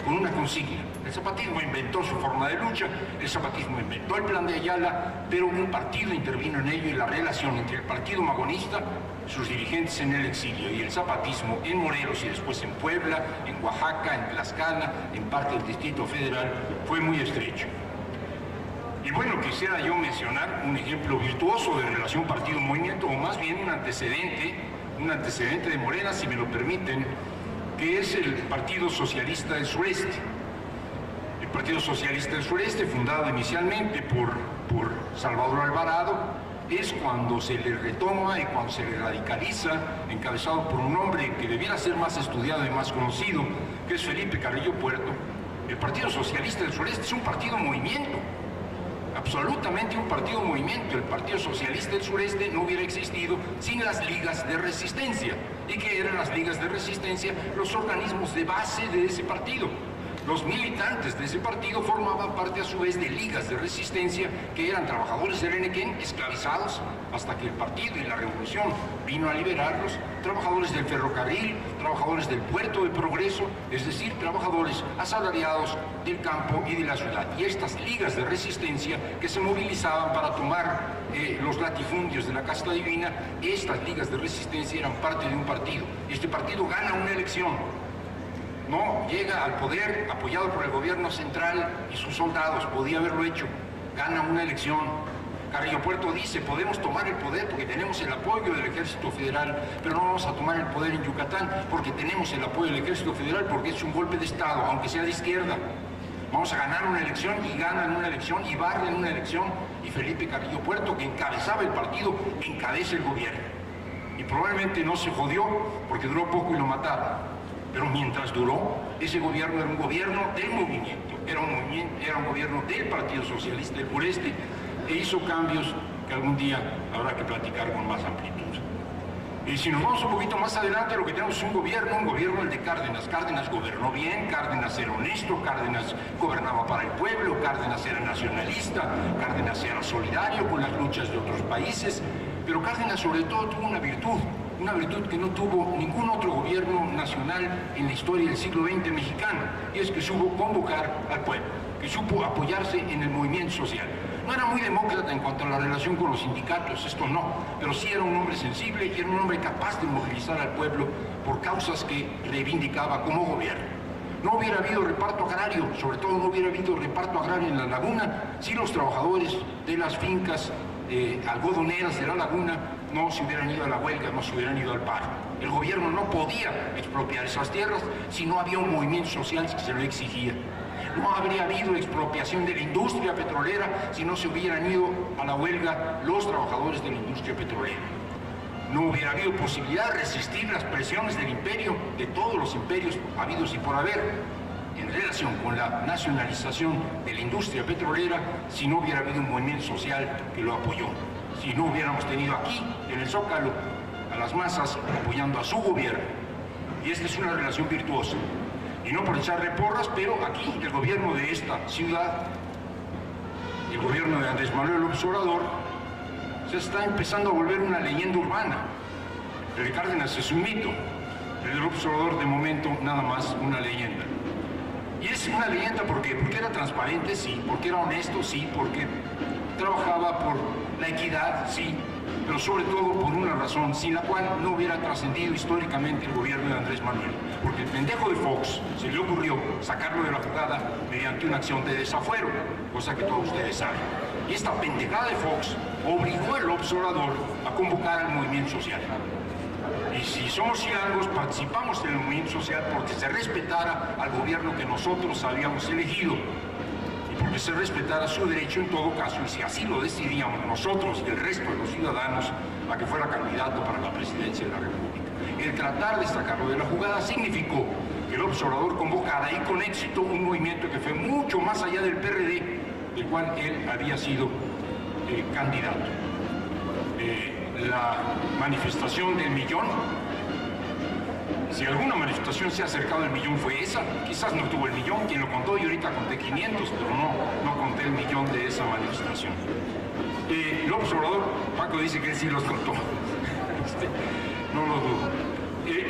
con una consigna. El zapatismo inventó su forma de lucha, el zapatismo inventó el plan de Ayala, pero un partido intervino en ello, y la relación entre el Partido Magonista, sus dirigentes en el exilio, y el zapatismo en Morelos y después en Puebla, en Oaxaca, en Tlaxcala, en parte del Distrito Federal, fue muy estrecho. Y bueno, quisiera yo mencionar un ejemplo virtuoso de relación partido-movimiento, o más bien un antecedente de Morena, si me lo permiten, que es el Partido Socialista del Sureste. El Partido Socialista del Sureste, fundado inicialmente por Salvador Alvarado, es cuando se le retoma y cuando se le radicaliza, encabezado por un hombre que debiera ser más estudiado y más conocido, que es Felipe Carrillo Puerto. El Partido Socialista del Sureste es un partido-movimiento, absolutamente un partido-movimiento. El Partido Socialista del Sureste no hubiera existido sin las ligas de resistencia. ¿Y qué eran las ligas de resistencia? Los organismos de base de ese partido. Los militantes de ese partido formaban parte a su vez de ligas de resistencia que eran trabajadores del Enequén, esclavizados hasta que el partido y la revolución vino a liberarlos, trabajadores del ferrocarril, trabajadores del puerto de Progreso, es decir, trabajadores asalariados del campo y de la ciudad. Y estas ligas de resistencia que se movilizaban para tomar los latifundios de la casta divina, estas ligas de resistencia eran parte de un partido. Este partido gana una elección. No llega al poder apoyado por el gobierno central y sus soldados, podía haberlo hecho, gana una elección. Carrillo Puerto dice, podemos tomar el poder porque tenemos el apoyo del Ejército Federal, pero no vamos a tomar el poder en Yucatán porque tenemos el apoyo del Ejército Federal, porque es un golpe de Estado, aunque sea de izquierda. Vamos a ganar una elección, y ganan una elección, y barren una elección, y Felipe Carrillo Puerto, que encabezaba el partido, encabeza el gobierno. Y probablemente no se jodió porque duró poco y lo mataron. Pero mientras duró, ese gobierno era un gobierno del movimiento, era un gobierno del Partido Socialista del Sureste, e hizo cambios que algún día habrá que platicar con más amplitud. Y si nos vamos un poquito más adelante, lo que tenemos es un gobierno el de Cárdenas. Cárdenas gobernó bien, Cárdenas era honesto, Cárdenas gobernaba para el pueblo, Cárdenas era nacionalista, Cárdenas era solidario con las luchas de otros países, pero Cárdenas sobre todo tuvo una virtud que no tuvo ningún otro gobierno nacional en la historia del siglo XX mexicano, y es que supo convocar al pueblo, que supo apoyarse en el movimiento social. No era muy demócrata en cuanto a la relación con los sindicatos, esto no, pero sí era un hombre sensible y era un hombre capaz de movilizar al pueblo por causas que reivindicaba como gobierno. No hubiera habido reparto agrario, sobre todo no hubiera habido reparto agrario en la laguna, si los trabajadores de las fincas algodoneras de la laguna no se hubieran ido a la huelga, no se hubieran ido al paro. El gobierno no podía expropiar esas tierras si no había un movimiento social que se lo exigía. No habría habido expropiación de la industria petrolera si no se hubieran ido a la huelga los trabajadores de la industria petrolera. No hubiera habido posibilidad de resistir las presiones del imperio, de todos los imperios habidos y por haber, en relación con la nacionalización de la industria petrolera, si no hubiera habido un movimiento social que lo apoyó. Si no hubiéramos tenido aquí, en el Zócalo, a las masas apoyando a su gobierno. Y esta es una relación virtuosa. Y no por echarle porras, pero aquí el gobierno de esta ciudad, el gobierno de Andrés Manuel López Obrador, se está empezando a volver una leyenda urbana. El de Cárdenas es un mito, el de López Obrador de momento nada más una leyenda. Y es una leyenda porque era transparente, sí, porque era honesto, sí, porque trabajaba por la equidad, sí, pero sobre todo por una razón sin la cual no hubiera trascendido históricamente el gobierno de Andrés Manuel. Porque el pendejo de Fox se le ocurrió sacarlo de la jugada mediante una acción de desafuero, cosa que todos ustedes saben. Y esta pendejada de Fox obligó al observador a convocar al movimiento social. Y si somos chilangos, participamos en el movimiento social porque se respetara al gobierno que nosotros habíamos elegido. Y porque se respetara su derecho en todo caso, y si así lo decidíamos nosotros y el resto de los ciudadanos, a que fuera candidato para la presidencia de la República. El tratar de sacarlo de la jugada significó que el observador convocara y con éxito un movimiento que fue mucho más allá del PRD, del cual él había sido candidato. La manifestación del millón, si alguna manifestación se ha acercado al millón fue esa, quizás no tuvo el millón, quien lo contó, y ahorita conté 500, pero no conté el millón de esa manifestación. López Obrador, Paco dice que él sí los contó, no lo dudo.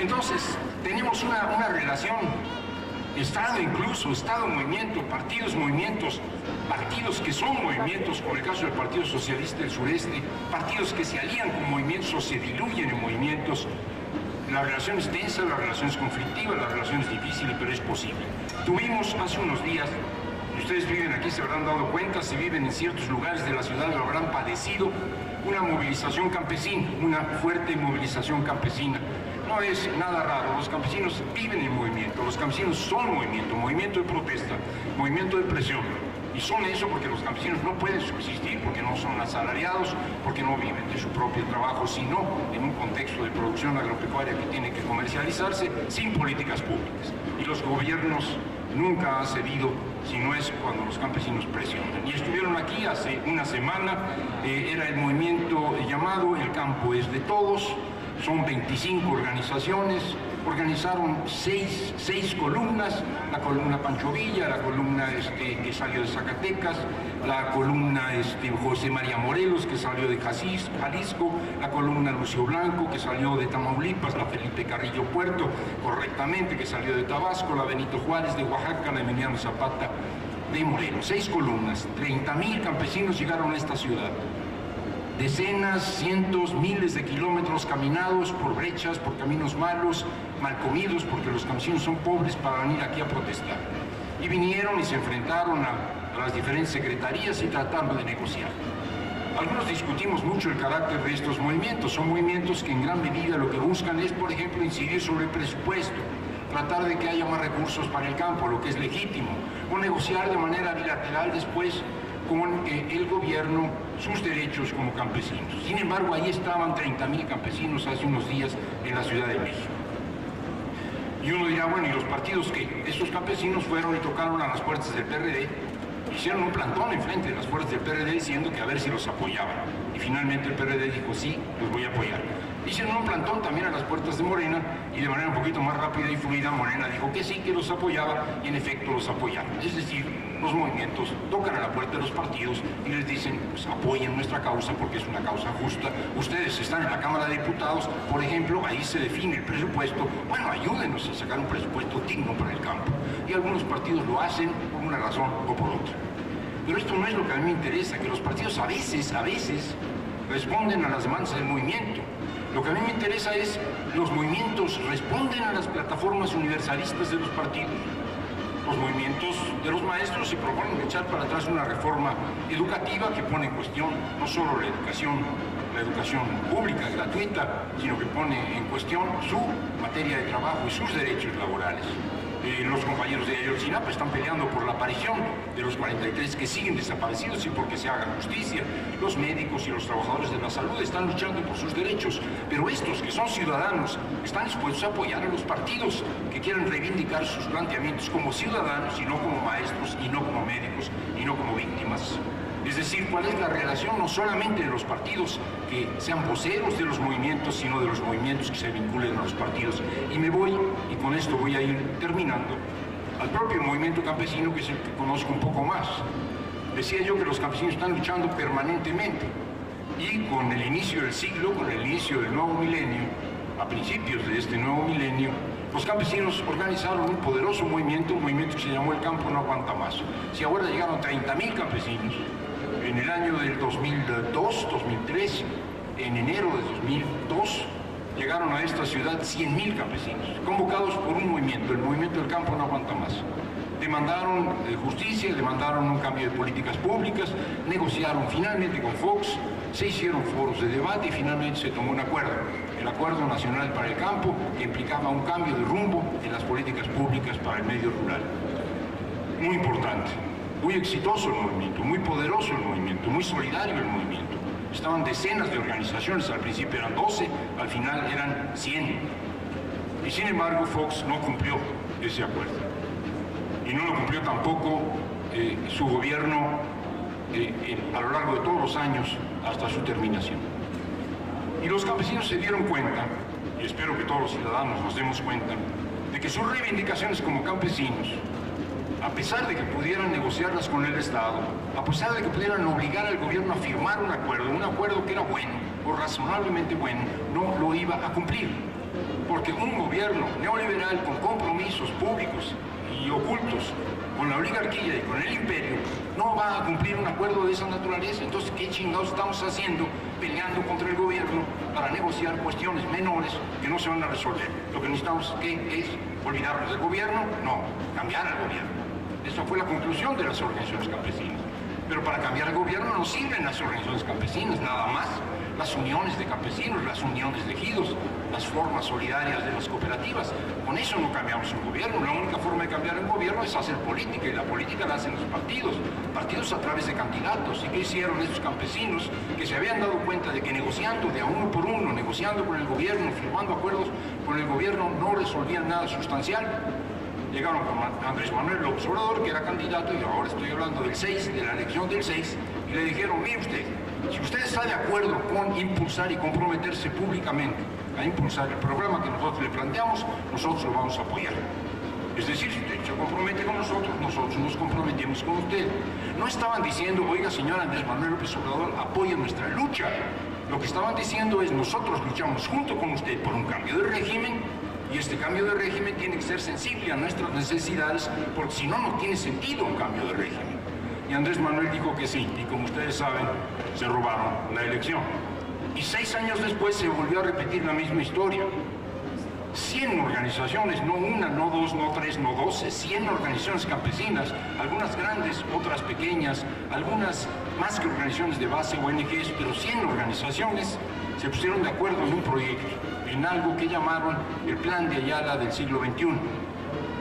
Entonces, tenemos una relación, Estado incluso, Estado-movimiento, partidos-movimientos, partidos que son movimientos, como el caso del Partido Socialista del Sureste, partidos que se alían con movimientos o se diluyen en movimientos. La relación es tensa, la relación es conflictiva, la relación es difícil, pero es posible. Tuvimos hace unos días ustedes viven aquí se habrán dado cuenta, si viven en ciertos lugares de la ciudad lo habrán padecido, una movilización campesina, una fuerte movilización campesina. No es nada raro, los campesinos viven en movimiento, los campesinos son movimiento, movimiento de protesta, movimiento de presión. Y son eso porque los campesinos no pueden subsistir, porque no son asalariados, porque no viven de su propio trabajo, sino en un contexto de producción agropecuaria que tiene que comercializarse sin políticas públicas. Y los gobiernos nunca han cedido, si no es cuando los campesinos presionan. Y estuvieron aquí hace una semana, era el movimiento llamado El Campo es de Todos, son 25 organizaciones, organizaron seis columnas, la columna Pancho Villa, la columna que salió de Zacatecas, la columna José María Morelos, que salió de Jalisco, la columna Lucio Blanco, que salió de Tamaulipas, la Felipe Carrillo Puerto, correctamente, que salió de Tabasco, la Benito Juárez de Oaxaca, la Emiliano Zapata de Morelos. 6 columnas, 30,000 campesinos llegaron a esta ciudad. Decenas, cientos, miles de kilómetros caminados por brechas, por caminos malos, mal comidos, porque los campesinos son pobres para venir aquí a protestar. Y vinieron y se enfrentaron a las diferentes secretarías y trataron de negociar. Algunos discutimos mucho el carácter de estos movimientos. Son movimientos que en gran medida lo que buscan es, por ejemplo, incidir sobre el presupuesto, tratar de que haya más recursos para el campo, lo que es legítimo, o negociar de manera bilateral después con el gobierno sus derechos como campesinos. Sin embargo, ahí estaban 30,000 campesinos hace unos días en la Ciudad de México. Y uno dirá, bueno, ¿y los partidos qué? Estos campesinos fueron y tocaron a las puertas del PRD, hicieron un plantón enfrente de las puertas del PRD diciendo que a ver si los apoyaban. Y finalmente el PRD dijo, sí, los voy a apoyar. Hicieron un plantón también a las puertas de Morena y de manera un poquito más rápida y fluida Morena dijo que sí, que los apoyaba y en efecto los apoyaron. Es decir, los movimientos tocan a la puerta de los partidos y les dicen, pues apoyen nuestra causa porque es una causa justa. Ustedes están en la Cámara de Diputados, por ejemplo, ahí se define el presupuesto. Bueno, ayúdenos a sacar un presupuesto digno para el campo. Y algunos partidos lo hacen por una razón o por otra. Pero esto no es lo que a mí me interesa, que los partidos a veces responden a las demandas del movimiento. Lo que a mí me interesa es, los movimientos responden a las plataformas universalistas de los partidos. Los movimientos de los maestros se proponen echar para atrás una reforma educativa que pone en cuestión no solo la educación pública, gratuita, sino que pone en cuestión su materia de trabajo y sus derechos laborales. Los compañeros de Ayotzinapa están peleando por la aparición de los 43 que siguen desaparecidos y porque se haga justicia. Los médicos y los trabajadores de la salud están luchando por sus derechos, pero estos que son ciudadanos están dispuestos a apoyar a los partidos que quieran reivindicar sus planteamientos como ciudadanos y no como maestros y no como médicos y no como víctimas. Es decir, cuál es la relación no solamente de los partidos que sean voceros de los movimientos, sino de los movimientos que se vinculen a los partidos. Y me voy, y con esto voy a ir terminando, al propio movimiento campesino, que es el que conozco un poco más. Decía yo que los campesinos están luchando permanentemente, y con el inicio del siglo, con el inicio del nuevo milenio, a principios de este nuevo milenio, los campesinos organizaron un poderoso movimiento, un movimiento que se llamó El Campo No Aguanta Más. Si ahora llegaron 30,000 campesinos, en el año del 2002, 2003, en enero de 2002, llegaron a esta ciudad 100,000 campesinos, convocados por un movimiento, el movimiento del campo no aguanta más. Demandaron justicia, demandaron un cambio de políticas públicas, negociaron finalmente con Fox, se hicieron foros de debate y finalmente se tomó un acuerdo, el Acuerdo Nacional para el Campo, que implicaba un cambio de rumbo en las políticas públicas para el medio rural. Muy importante, muy exitoso el movimiento, muy poderoso el movimiento, muy solidario el movimiento. Estaban decenas de organizaciones, al principio eran 12, al final eran 100. Y sin embargo Fox no cumplió ese acuerdo. Y no lo cumplió tampoco su gobierno a lo largo de todos los años hasta su terminación. Y los campesinos se dieron cuenta, y espero que todos los ciudadanos nos demos cuenta, de que sus reivindicaciones como campesinos, a pesar de que pudieran negociarlas con el Estado, a pesar de que pudieran obligar al gobierno a firmar un acuerdo que era bueno o razonablemente bueno, no lo iba a cumplir. Porque un gobierno neoliberal con compromisos públicos y ocultos con la oligarquía y con el imperio no va a cumplir un acuerdo de esa naturaleza. Entonces, ¿qué chingados estamos haciendo peleando contra el gobierno para negociar cuestiones menores que no se van a resolver? Lo que necesitamos, ¿qué es? ¿Olvidarnos del gobierno? No, cambiar al gobierno. Esa fue la conclusión de las organizaciones campesinas. Pero para cambiar el gobierno no sirven las organizaciones campesinas, nada más. Las uniones de campesinos, las uniones de ejidos, las formas solidarias de las cooperativas. Con eso no cambiamos un gobierno. La única forma de cambiar un gobierno es hacer política, y la política la hacen los partidos. Partidos a través de candidatos. ¿Y qué hicieron estos campesinos que se habían dado cuenta de que negociando de a uno por uno, negociando con el gobierno, firmando acuerdos con el gobierno, no resolvían nada sustancial? Llegaron con Andrés Manuel López Obrador, que era candidato, y ahora estoy hablando del 6, de la elección del 6, y le dijeron, mire usted, si usted está de acuerdo con impulsar y comprometerse públicamente a impulsar el programa que nosotros le planteamos, nosotros lo vamos a apoyar. Es decir, si usted se compromete con nosotros, nosotros nos comprometemos con usted. No estaban diciendo, oiga, señor Andrés Manuel López Obrador, apoya nuestra lucha. Lo que estaban diciendo es, nosotros luchamos junto con usted por un cambio de régimen, y este cambio de régimen tiene que ser sensible a nuestras necesidades, porque si no, no tiene sentido un cambio de régimen. Y Andrés Manuel dijo que sí, y como ustedes saben, se robaron la elección. Y 6 años después se volvió a repetir la misma historia. 100 organizaciones, no una, no dos, no tres, no 12, 100 organizaciones campesinas, algunas grandes, otras pequeñas, algunas más que organizaciones de base, ONGs, pero 100 organizaciones se pusieron de acuerdo en un proyecto, en algo que llamaron el Plan de Ayala del siglo XXI.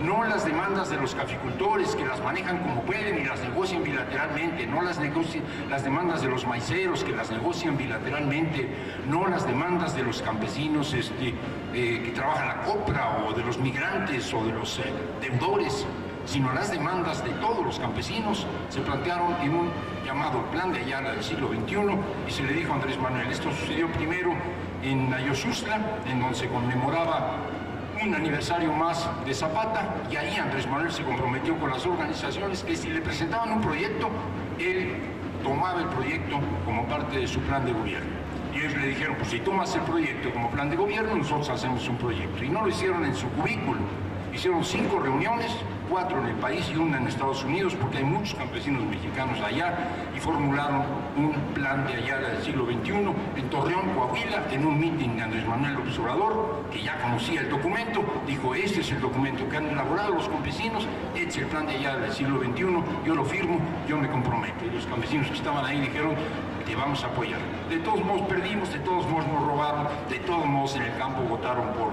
No las demandas de los caficultores, que las manejan como pueden y las negocian bilateralmente, no las demandas de los maiceros, que las negocian bilateralmente, no las demandas de los campesinos que trabajan la copra, o de los migrantes, o de los deudores, sino las demandas de todos los campesinos se plantearon en un llamado Plan de Ayala del siglo XXI, y se le dijo a Andrés Manuel, esto sucedió primero en Ayosustla, en donde se conmemoraba un aniversario más de Zapata, y ahí Andrés Manuel se comprometió con las organizaciones que si le presentaban un proyecto, él tomaba el proyecto como parte de su plan de gobierno. Y ellos le dijeron, pues si tomas el proyecto como plan de gobierno, nosotros hacemos un proyecto. Y no lo hicieron en su cubículo, hicieron 5 reuniones, 4 en el país y 1 en Estados Unidos, porque hay muchos campesinos mexicanos allá, y formularon un plan de Ayala del siglo XXI en Torreón, Coahuila, en un meeting de Andrés Manuel López Obrador, que ya conocía el documento, dijo, este es el documento que han elaborado los campesinos, este es el plan de Ayala del siglo XXI, yo lo firmo, yo me comprometo. Y los campesinos que estaban ahí dijeron, te vamos a apoyar. De todos modos perdimos, de todos modos nos robaron, de todos modos en el campo votaron por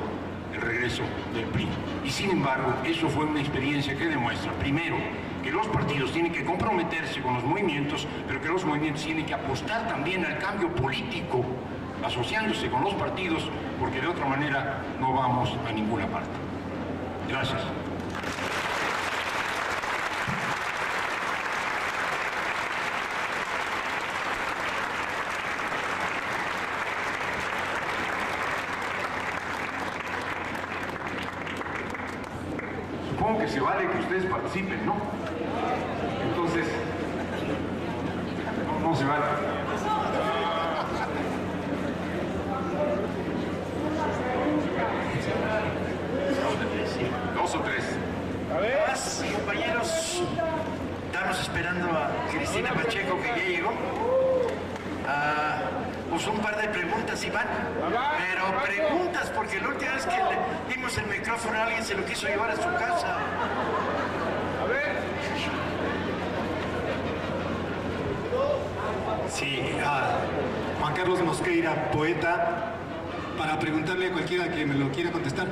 el regreso del PRI. Y sin embargo, eso fue una experiencia que demuestra, primero, que los partidos tienen que comprometerse con los movimientos, pero que los movimientos tienen que apostar también al cambio político, asociándose con los partidos, porque de otra manera no vamos a ninguna parte. Gracias. Supongo que se vale que ustedes participen, ¿no? Entonces, no se vale. Dos o tres. A ver, compañeros, estamos esperando a Cristina Pacheco, que ya llegó. Pues un par de preguntas, Iván, pero preguntas, porque la última vez que le dimos el micrófono a alguien se lo quiso llevar a su casa. A ver. Sí, Juan Carlos Mosqueira, poeta, para preguntarle a cualquiera que me lo quiera contestar.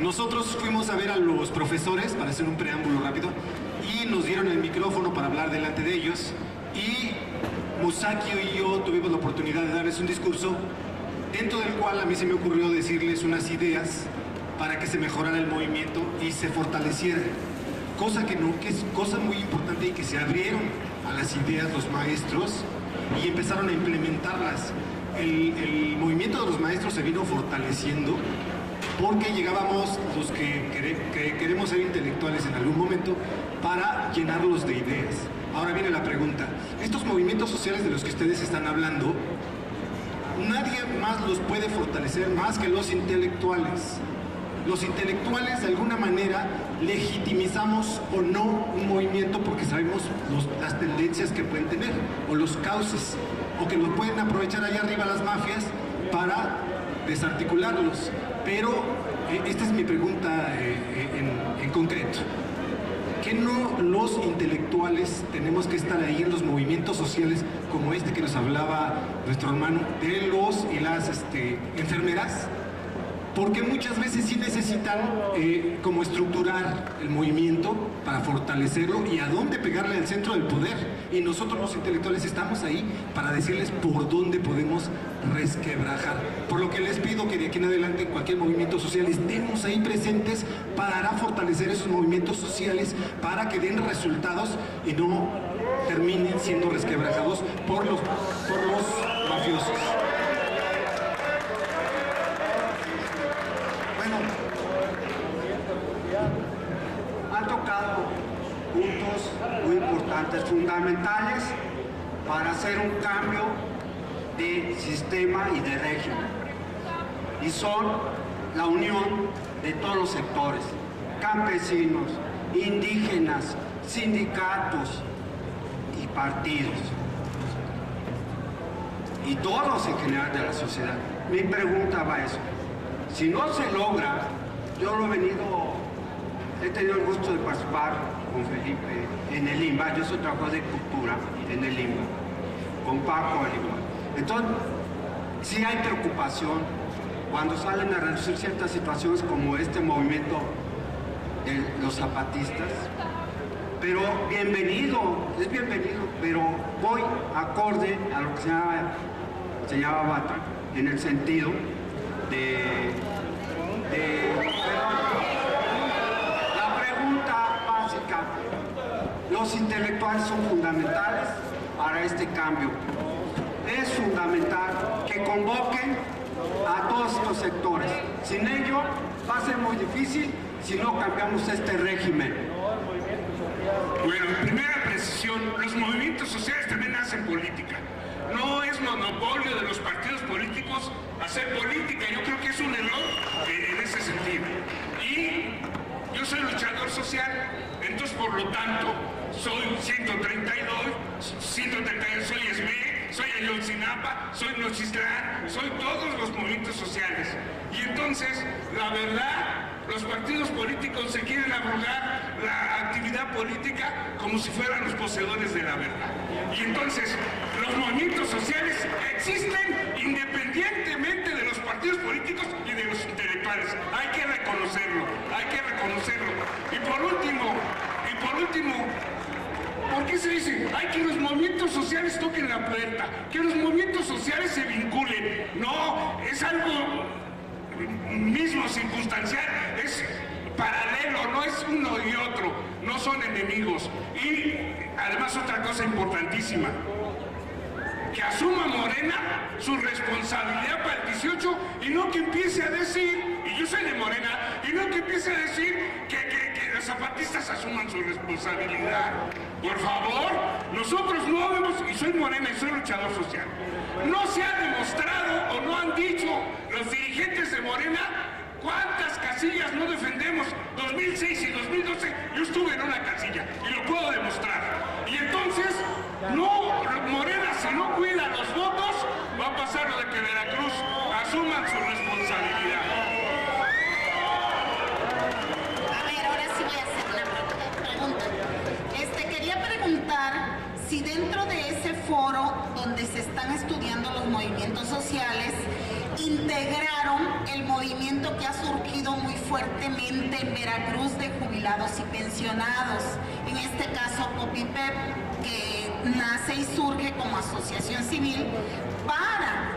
Nosotros fuimos a ver a los profesores para hacer un preámbulo rápido y nos dieron el micrófono para hablar delante de ellos, y Musacchio y yo tuvimos la oportunidad de darles un discurso dentro del cual a mí se me ocurrió decirles unas ideas para que se mejorara el movimiento y se fortaleciera, cosa que es cosa muy importante, y que se abrieron a las ideas los maestros y empezaron a implementarlas. El movimiento de los maestros se vino fortaleciendo porque llegábamos los que queremos ser intelectuales en algún momento para llenarlos de ideas. Ahora viene la pregunta, estos movimientos sociales de los que ustedes están hablando, nadie más los puede fortalecer más que los intelectuales. Los intelectuales de alguna manera legitimizamos o no un movimiento porque sabemos las tendencias que pueden tener, o los cauces, o que los pueden aprovechar allá arriba las mafias para desarticularlos. Pero esta es mi pregunta en concreto. que no los intelectuales tenemos que estar ahí en los movimientos sociales como este que nos hablaba nuestro hermano, de los y las enfermeras? Porque muchas veces sí necesitan como estructurar el movimiento para fortalecerlo y a dónde pegarle al centro del poder. Y nosotros los intelectuales estamos ahí para decirles por dónde podemos resquebrajar. Por lo que les pido que de aquí en adelante en cualquier movimiento social estemos ahí presentes para fortalecer esos movimientos sociales, para que den resultados y no terminen siendo resquebrajados por los mafiosos. Han tocado puntos muy importantes, fundamentales para hacer un cambio de sistema y de régimen. Y son la unión de todos los sectores, campesinos, indígenas, sindicatos y partidos. Y todos en general de la sociedad. Mi pregunta va a eso. Si no se logra, yo he tenido el gusto de participar con Felipe en el IMBA, yo soy trabajador de cultura en el IMBA, con Paco al igual. Entonces, sí hay preocupación cuando salen a reducir ciertas situaciones como este movimiento de los zapatistas, pero es bienvenido, pero voy acorde a lo que señalaba Bata, en el sentido la pregunta básica. Los intelectuales son fundamentales para este cambio. Es fundamental que convoquen a todos estos sectores. Sin ello va a ser muy difícil si no cambiamos este régimen. Bueno, primera precisión, los movimientos sociales también hacen política. No es monopolio de los partidos políticos hacer política. Yo creo que es un error en ese sentido. Y yo soy luchador social, entonces por lo tanto soy 132, soy ESME, soy Ayotzinapa, soy Nochistlán, soy todos los movimientos sociales. Y entonces, la verdad, los partidos políticos se quieren abrogar la actividad política como si fueran los poseedores de la verdad. Y entonces, los movimientos sociales existen independientemente de los partidos políticos y de los intelectuales. Hay que reconocerlo, hay que reconocerlo. Y por último, ¿por qué se dice? Hay que los movimientos sociales toquen la puerta, que los movimientos sociales se vinculen. No, es algo mismo circunstancial, es paralelo, no es uno y otro, no son enemigos. Y además otra cosa importantísima, que asuma Morena su responsabilidad para el 18 y no que empiece a decir, y yo soy de Morena, y no que empiece a decir que los zapatistas asuman su responsabilidad. Por favor, nosotros no vemos, y soy Morena y soy luchador social, no se ha demostrado o no han dicho los dirigentes de Morena cuántas casillas no defendemos. 2006 y 2012 yo estuve en una casilla y lo puedo demostrar. Y entonces, no, Morena, si no cuida los votos, va a pasar lo de que Veracruz asuman su responsabilidad. A ver, ahora sí voy a hacer una pregunta. Quería preguntar si dentro de ese foro donde se están estudiando los movimientos sociales, integraron el movimiento que ha surgido muy fuertemente en Veracruz de jubilados y pensionados, en este caso Copipep, que nace y surge como asociación civil para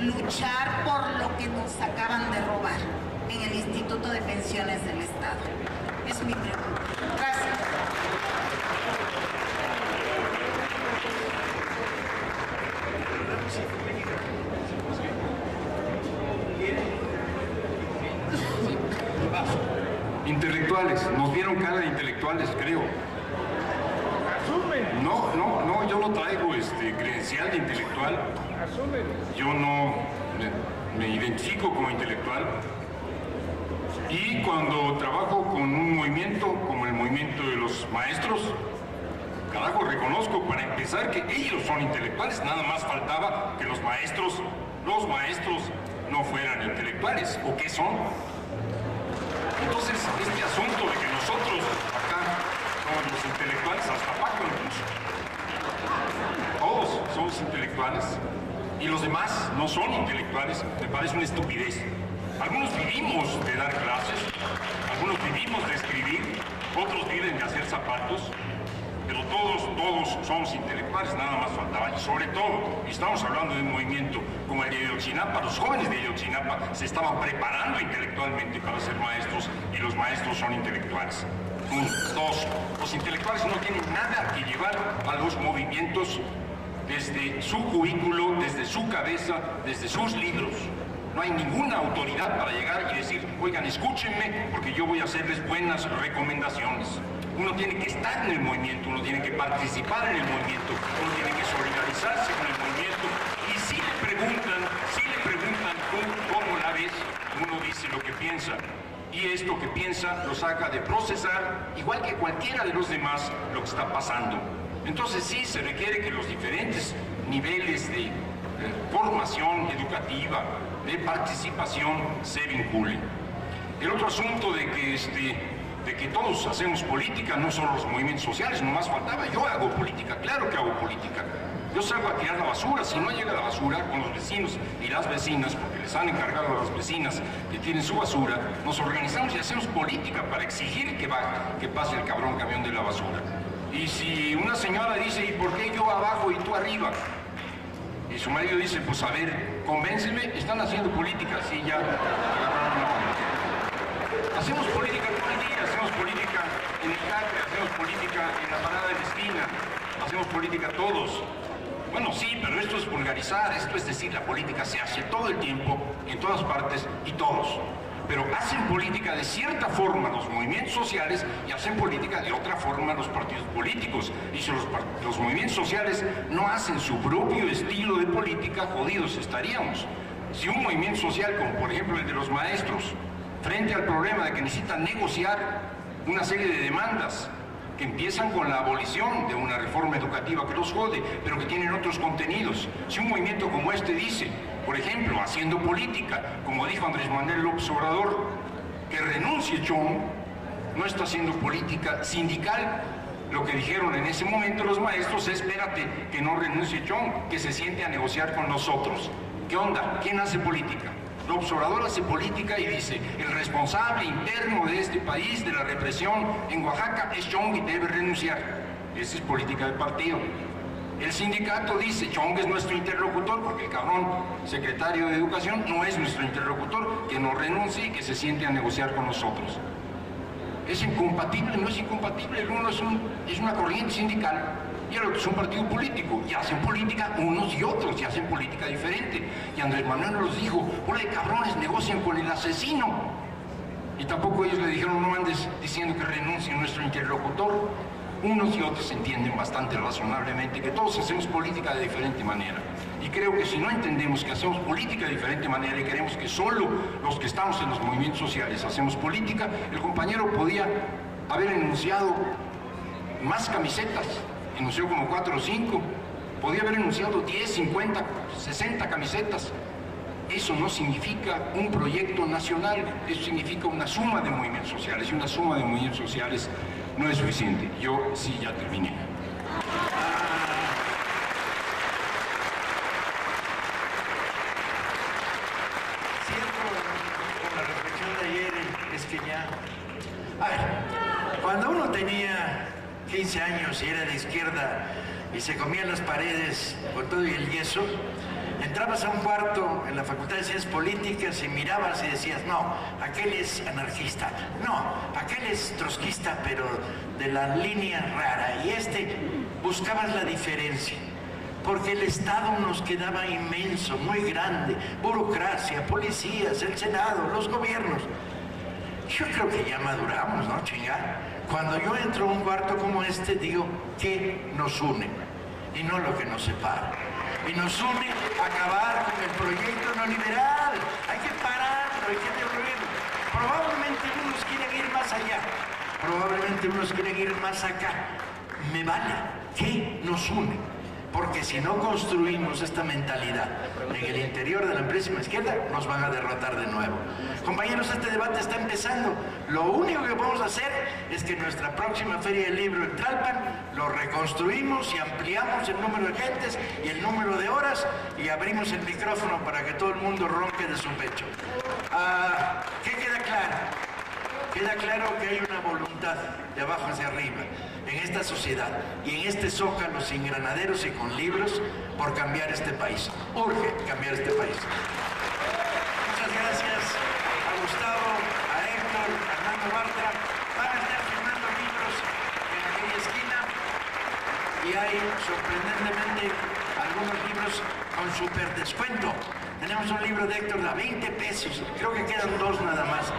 luchar por lo que nos acaban de robar en el Instituto de Pensiones del Estado. Es mi pregunta. Gracias. Intelectuales, nos dieron cara de intelectuales, creo. No, yo no traigo credencial de intelectual. Yo no me identifico como intelectual. Y cuando trabajo con un movimiento como el movimiento de los maestros, carajo, reconozco para empezar que ellos son intelectuales. Nada más faltaba que los maestros no fueran intelectuales. ¿O qué son? Entonces, este asunto de que nosotros acá somos los intelectuales, hasta Paco incluso. Todos somos intelectuales y los demás no son intelectuales, me parece una estupidez. Algunos vivimos de dar clases, algunos vivimos de escribir, otros viven de hacer zapatos, pero todos somos intelectuales, nada más faltaba. Y sobre todo, estamos hablando de un movimiento como el de Ayotzinapa, los jóvenes de Ayotzinapa se estaban preparando intelectualmente para ser maestros y los maestros son intelectuales. Dos, los intelectuales no tienen nada que llevar a los movimientos desde su cubículo, desde su cabeza, desde sus libros. No hay ninguna autoridad para llegar y decir, oigan, escúchenme, porque yo voy a hacerles buenas recomendaciones. Uno tiene que estar en el movimiento, uno tiene que participar en el movimiento, uno tiene que solidarizarse con el movimiento. Y si le preguntan cómo la ves, uno dice lo que piensa. Y esto que piensa lo saca de procesar, igual que cualquiera de los demás, lo que está pasando. Entonces sí, se requiere que los diferentes niveles de formación educativa, de participación, se vinculen. El otro asunto de que todos hacemos política, no solo los movimientos sociales, no más faltaba, yo hago política, claro que hago política. Yo salgo a tirar la basura, si no llega la basura, con los vecinos y las vecinas, porque les han encargado a las vecinas que tienen su basura, nos organizamos y hacemos política para exigir que pase el cabrón camión de la basura. Y si una señora dice, ¿y por qué yo abajo y tú arriba? Y su marido dice, pues a ver, convénceme, están haciendo política, sí, ya agarraron la onda. Hacemos política todo el día, hacemos política en el catre, hacemos política en la parada de la esquina, hacemos política todos. Bueno, sí, pero esto es vulgarizar, esto es decir, la política se hace todo el tiempo, en todas partes y todos. Pero hacen política de cierta forma los movimientos sociales y hacen política de otra forma los partidos políticos. Y si los movimientos sociales no hacen su propio estilo de política, jodidos estaríamos. Si un movimiento social, como por ejemplo el de los maestros, frente al problema de que necesitan negociar una serie de demandas que empiezan con la abolición de una reforma educativa que los jode, pero que tienen otros contenidos. Si un movimiento como este dice, por ejemplo, haciendo política, como dijo Andrés Manuel López Obrador, que renuncie Chong, no está haciendo política sindical. Lo que dijeron en ese momento los maestros es, espérate, que no renuncie Chong, que se siente a negociar con nosotros. ¿Qué onda? ¿Quién hace política? López Obrador hace política y dice, el responsable interno de este país, de la represión en Oaxaca, es Chong y debe renunciar. Esa es política del partido. El sindicato dice, Chong es nuestro interlocutor, porque el cabrón secretario de Educación no es nuestro interlocutor, que no renuncie y que se siente a negociar con nosotros. ¿Es incompatible? No es incompatible. El uno es una corriente sindical y el otro es un partido político. Y hacen política unos y otros, y hacen política diferente. Y Andrés Manuel nos dijo, bola de cabrones, negocian con el asesino. Y tampoco ellos le dijeron, no andes diciendo que renuncie nuestro interlocutor. Unos y otros entienden bastante razonablemente que todos hacemos política de diferente manera. Y creo que si no entendemos que hacemos política de diferente manera y queremos que solo los que estamos en los movimientos sociales hacemos política, el compañero podía haber enunciado más camisetas, enunció como 4 o 5, podía haber enunciado 10, 50, 60 camisetas. Eso no significa un proyecto nacional, eso significa una suma de movimientos sociales, y una suma de movimientos sociales no es suficiente. Yo sí ya terminé. Cierto, con la reflexión de ayer es que ya... A ver, cuando uno tenía 15 años y era de izquierda y se comían las paredes con todo y el yeso, entrabas a un cuarto en la Facultad de Ciencias Políticas y mirabas y decías, no, aquel es anarquista, no, aquel es trotskista, pero de la línea rara, y buscabas la diferencia, porque el Estado nos quedaba inmenso, muy grande, burocracia, policías, el Senado, los gobiernos. Yo creo que ya maduramos, ¿no, chingar? Cuando yo entro a un cuarto como este, digo, ¿qué nos une? Y no lo que nos separa. Y nos une acabar con el proyecto neoliberal. Hay que pararlo, hay que devolverlo. Probablemente unos quieren ir más allá, probablemente unos quieren ir más acá. Me vale. ¿Qué nos une? porque si no construimos esta mentalidad en el interior de la amplísima izquierda, nos van a derrotar de nuevo. Compañeros, este debate está empezando. Lo único que podemos hacer es que nuestra próxima Feria del Libro en Tlalpan lo reconstruimos y ampliamos el número de gentes y el número de horas y abrimos el micrófono para que todo el mundo ronque de su pecho. ¿Qué queda claro? Queda claro que hay una voluntad de abajo hacia arriba en esta sociedad y en este zócalo sin granaderos y con libros por cambiar este país. Urge cambiar este país. Muchas gracias a Gustavo, a Héctor, a Armando Bartra. Van a estar firmando libros en aquella esquina y hay sorprendentemente algunos libros con super descuento. Tenemos un libro de Héctor a 20 pesos, creo que quedan 2 nada más.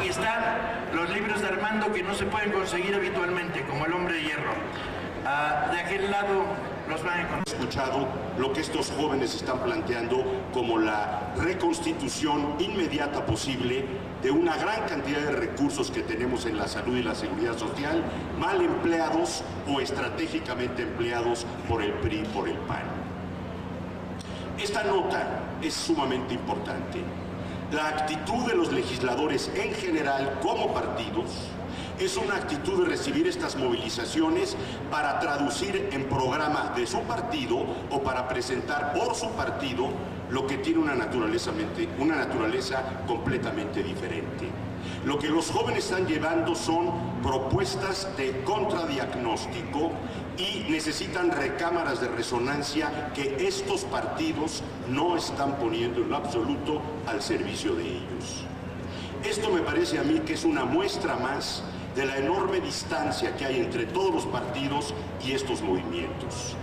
Y están los libros de Armando que no se pueden conseguir habitualmente, como El Hombre de Hierro. De aquel lado los van a encontrar. He escuchado lo que estos jóvenes están planteando como la reconstitución inmediata posible de una gran cantidad de recursos que tenemos en la salud y la seguridad social, mal empleados o estratégicamente empleados por el PRI y por el PAN. Esta nota es sumamente importante. La actitud de los legisladores en general como partidos es una actitud de recibir estas movilizaciones para traducir en programa de su partido o para presentar por su partido lo que tiene una naturaleza completamente diferente. Lo que los jóvenes están llevando son propuestas de contradiagnóstico y necesitan recámaras de resonancia que estos partidos no están poniendo en lo absoluto al servicio de ellos. Esto me parece a mí que es una muestra más de la enorme distancia que hay entre todos los partidos y estos movimientos.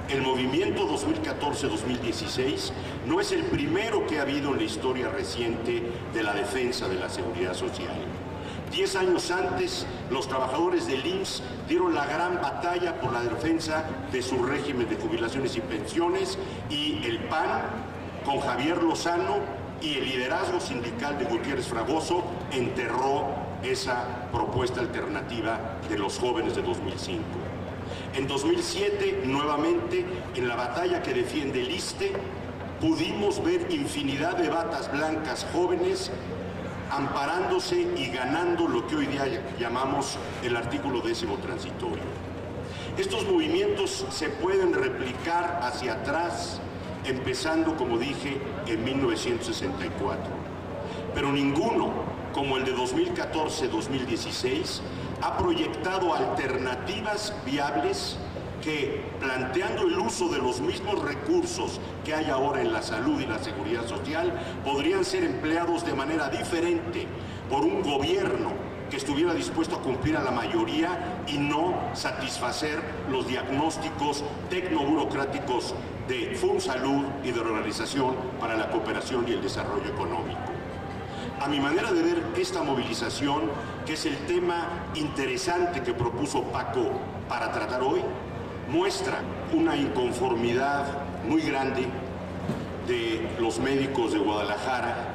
El movimiento 2014-2016 no es el primero que ha habido en la historia reciente de la defensa de la seguridad social. 10 años antes, los trabajadores del IMSS dieron la gran batalla por la defensa de su régimen de jubilaciones y pensiones, y el PAN, con Javier Lozano y el liderazgo sindical de Gutiérrez Fragoso, enterró esa propuesta alternativa de los jóvenes de 2005. En 2007, nuevamente, en la batalla que defiende el ISSSTE, pudimos ver infinidad de batas blancas jóvenes amparándose y ganando lo que hoy día llamamos el artículo 10º transitorio. Estos movimientos se pueden replicar hacia atrás, empezando, como dije, en 1964. Pero ninguno, como el de 2014-2016, ha proyectado alternativas viables que, planteando el uso de los mismos recursos que hay ahora en la salud y la seguridad social, podrían ser empleados de manera diferente por un gobierno que estuviera dispuesto a cumplir a la mayoría y no satisfacer los diagnósticos tecnoburocráticos de FunSalud y de Organización para la Cooperación y el Desarrollo Económico. A mi manera de ver, esta movilización, que es el tema interesante que propuso Paco para tratar hoy, muestra una inconformidad muy grande de los médicos de Guadalajara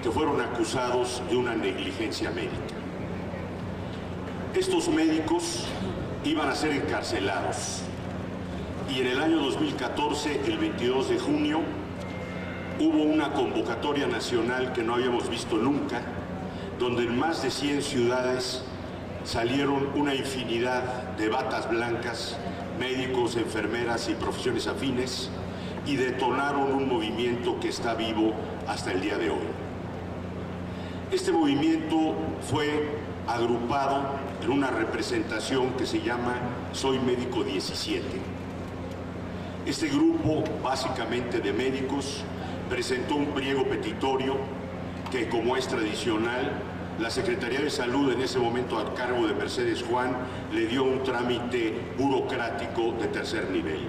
que fueron acusados de una negligencia médica. Estos médicos iban a ser encarcelados y en el año 2014, el 22 de junio, hubo una convocatoria nacional que no habíamos visto nunca, donde en más de 100 ciudades salieron una infinidad de batas blancas, médicos, enfermeras y profesiones afines, y detonaron un movimiento que está vivo hasta el día de hoy. Este movimiento fue agrupado en una representación que se llama Soy Médico 17. Este grupo, básicamente de médicos, presentó un pliego petitorio que, como es tradicional, la Secretaría de Salud, en ese momento a cargo de Mercedes Juan, le dio un trámite burocrático de tercer nivel.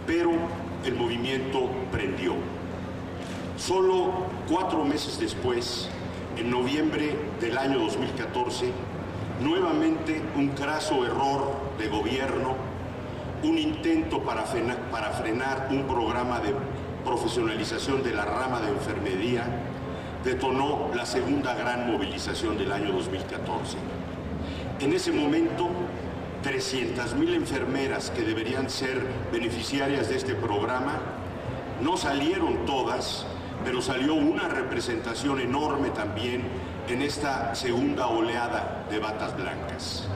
Pero el movimiento prendió. Solo 4 meses después, en noviembre del año 2014, nuevamente un craso error de gobierno, un intento para frenar un programa de profesionalización de la rama de enfermería, detonó la segunda gran movilización del año 2014. En ese momento 300,000 enfermeras que deberían ser beneficiarias de este programa. No salieron todas, pero salió una representación enorme también en esta segunda oleada de batas blancas.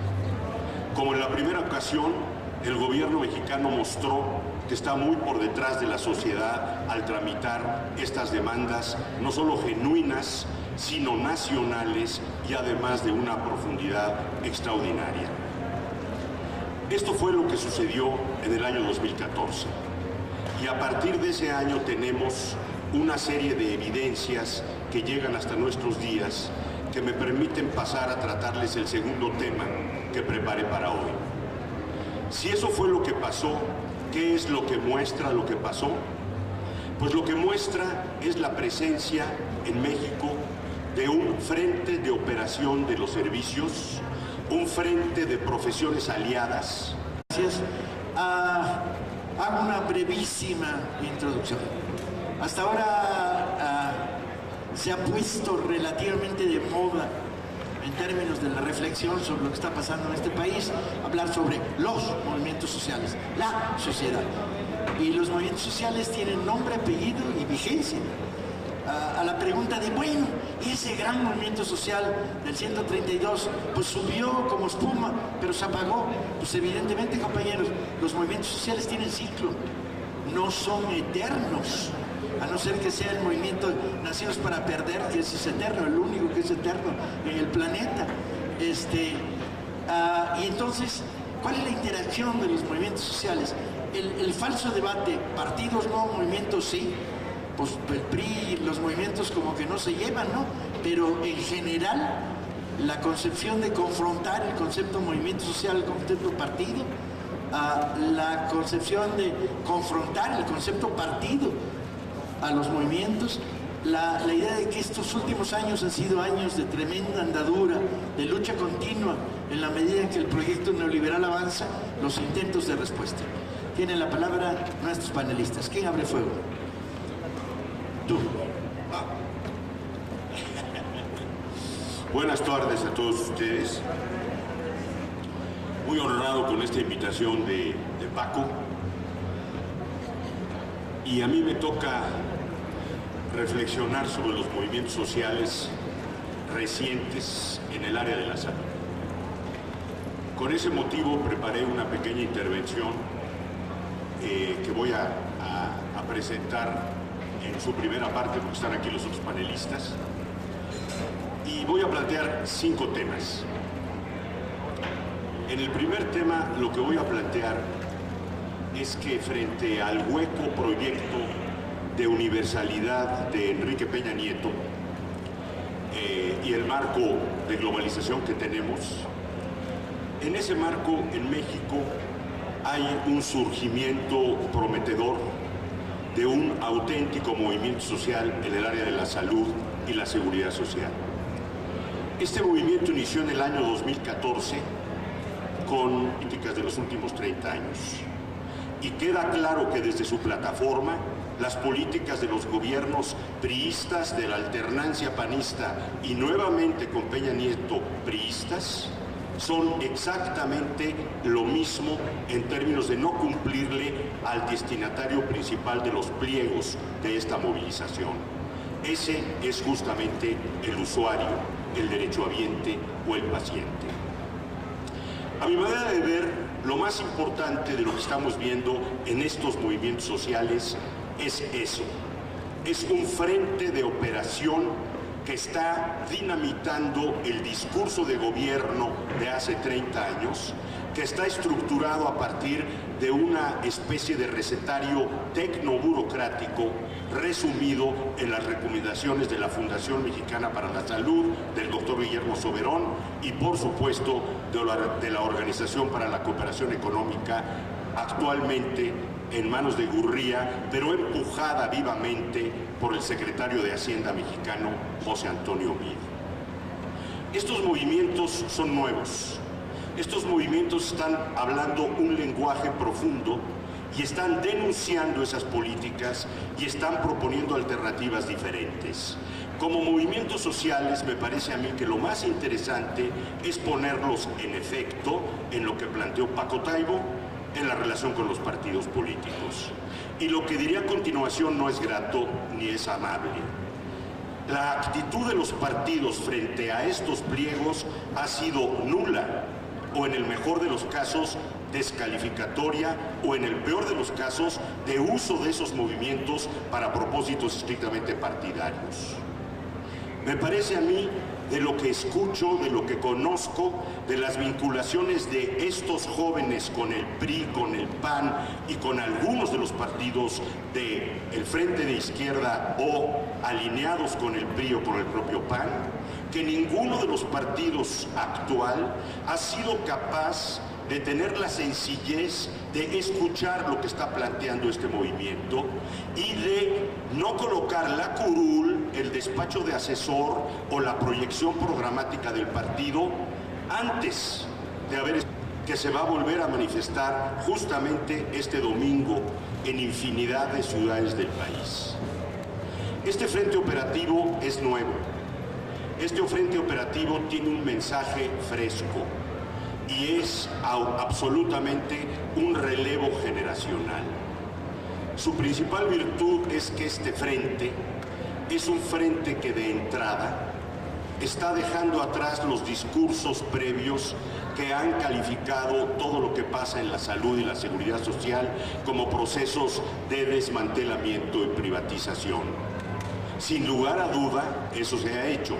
Como en la primera ocasión, el gobierno mexicano mostró que está muy por detrás de la sociedad al tramitar estas demandas, no solo genuinas, sino nacionales y además de una profundidad extraordinaria. Esto fue lo que sucedió en el año 2014 y a partir de ese año tenemos una serie de evidencias que llegan hasta nuestros días que me permiten pasar a tratarles el segundo tema que preparé para hoy. Si eso fue lo que pasó, ¿qué es lo que muestra lo que pasó? Pues lo que muestra es la presencia en México de un frente de operación de los servicios, un frente de profesiones aliadas. Gracias. Hago una brevísima introducción. Hasta ahora se ha puesto relativamente de moda en términos de la reflexión sobre lo que está pasando en este país, hablar sobre los movimientos sociales, la sociedad. Y los movimientos sociales tienen nombre, apellido y vigencia. A la pregunta de, bueno, ese gran movimiento social del 132, pues subió como espuma, pero se apagó. Pues evidentemente, compañeros, los movimientos sociales tienen ciclo, no son eternos. A no ser que sea el movimiento Nacidos para Perder, que ese es eterno, el único que es eterno en el planeta. Y entonces, ¿cuál es la interacción de los movimientos sociales? El falso debate, partidos no, movimientos sí, pues el PRI, los movimientos como que no se llevan, ¿no? Pero en general, la concepción de confrontar el concepto movimiento social, el concepto partido, la concepción de confrontar el concepto partido a los movimientos, la idea de que estos últimos años han sido años de tremenda andadura, de lucha continua, en la medida en que el proyecto neoliberal avanza, los intentos de respuesta. Tienen la palabra nuestros panelistas. ¿Quién abre fuego? Tú. Buenas tardes a todos ustedes. Muy honrado con esta invitación de Paco. Y a mí me toca reflexionar sobre los movimientos sociales recientes en el área de la salud. Con ese motivo preparé una pequeña intervención que voy a presentar en su primera parte, porque están aquí los otros panelistas. Y voy a plantear 5 temas. En el primer tema, lo que voy a plantear es que frente al hueco proyecto de universalidad de Enrique Peña Nieto y el marco de globalización que tenemos, en ese marco en México hay un surgimiento prometedor de un auténtico movimiento social en el área de la salud y la seguridad social. Este movimiento inició en el año 2014 con políticas de los últimos 30 años. Y queda claro que desde su plataforma, las políticas de los gobiernos priistas, de la alternancia panista y nuevamente con Peña Nieto priistas, son exactamente lo mismo en términos de no cumplirle al destinatario principal de los pliegos de esta movilización. Ese es justamente el usuario, el derechohabiente o el paciente. A mi manera de ver, lo más importante de lo que estamos viendo en estos movimientos sociales es eso. Es un frente de operación que está dinamitando el discurso de gobierno de hace 30 años, que está estructurado a partir de una especie de recetario tecnoburocrático resumido en las recomendaciones de la Fundación Mexicana para la Salud, del doctor Guillermo Soberón y por supuesto de la Organización para la Cooperación Económica, actualmente en manos de Gurría, pero empujada vivamente por el secretario de Hacienda mexicano, José Antonio Meade. Estos movimientos son nuevos. Estos movimientos están hablando un lenguaje profundo y están denunciando esas políticas y están proponiendo alternativas diferentes. Como movimientos sociales, me parece a mí que lo más interesante es ponerlos en efecto en lo que planteó Paco Taibo en la relación con los partidos políticos. Y lo que diré a continuación no es grato ni es amable. La actitud de los partidos frente a estos pliegos ha sido nula, o en el mejor de los casos, descalificatoria, o en el peor de los casos, de uso de esos movimientos para propósitos estrictamente partidarios. Me parece a mí, de lo que escucho, de lo que conozco, de las vinculaciones de estos jóvenes con el PRI, con el PAN y con algunos de los partidos del Frente de Izquierda o alineados con el PRI o con el propio PAN, que ninguno de los partidos actual ha sido capaz de tener la sencillez de escuchar lo que está planteando este movimiento y de no colocar la curul, el despacho de asesor o la proyección programática del partido antes de haber que se va a volver a manifestar justamente este domingo en infinidad de ciudades del país. Este frente operativo es nuevo. Este frente operativo tiene un mensaje fresco y es absolutamente un relevo generacional. Su principal virtud es que este frente es un frente que de entrada está dejando atrás los discursos previos que han calificado todo lo que pasa en la salud y la seguridad social como procesos de desmantelamiento y privatización. Sin lugar a duda, eso se ha hecho.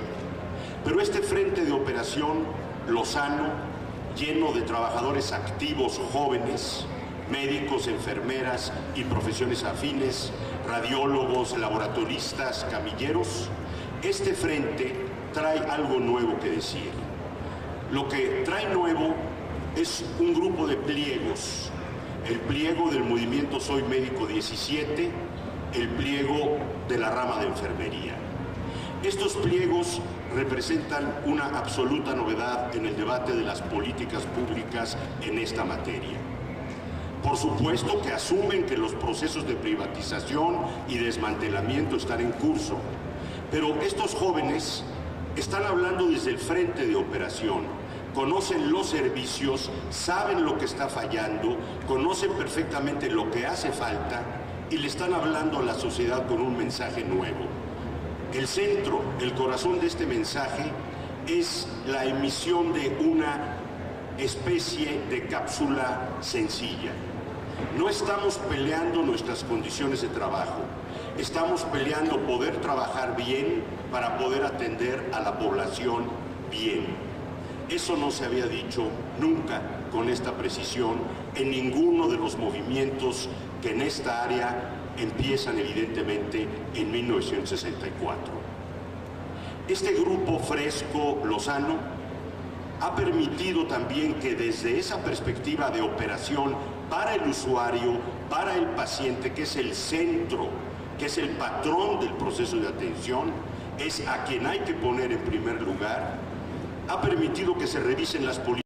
Pero este frente de operación Lozano, lleno de trabajadores activos jóvenes, médicos, enfermeras y profesiones afines, radiólogos, laboratoristas, camilleros, este frente trae algo nuevo que decir. Lo que trae nuevo es un grupo de pliegos, el pliego del movimiento Soy Médico 17, el pliego de la rama de enfermería. Estos pliegos representan una absoluta novedad en el debate de las políticas públicas en esta materia. Por supuesto que asumen que los procesos de privatización y desmantelamiento están en curso, pero estos jóvenes están hablando desde el frente de operación, conocen los servicios, saben lo que está fallando, conocen perfectamente lo que hace falta y le están hablando a la sociedad con un mensaje nuevo. El centro, el corazón de este mensaje es la emisión de una especie de cápsula sencilla. No estamos peleando nuestras condiciones de trabajo, estamos peleando poder trabajar bien para poder atender a la población bien. Eso no se había dicho nunca con esta precisión en ninguno de los movimientos que en esta área empiezan evidentemente en 1964. Este grupo fresco Lozano ha permitido también que desde esa perspectiva de operación para el usuario, para el paciente, que es el centro, que es el patrón del proceso de atención, es a quien hay que poner en primer lugar, ha permitido que se revisen las políticas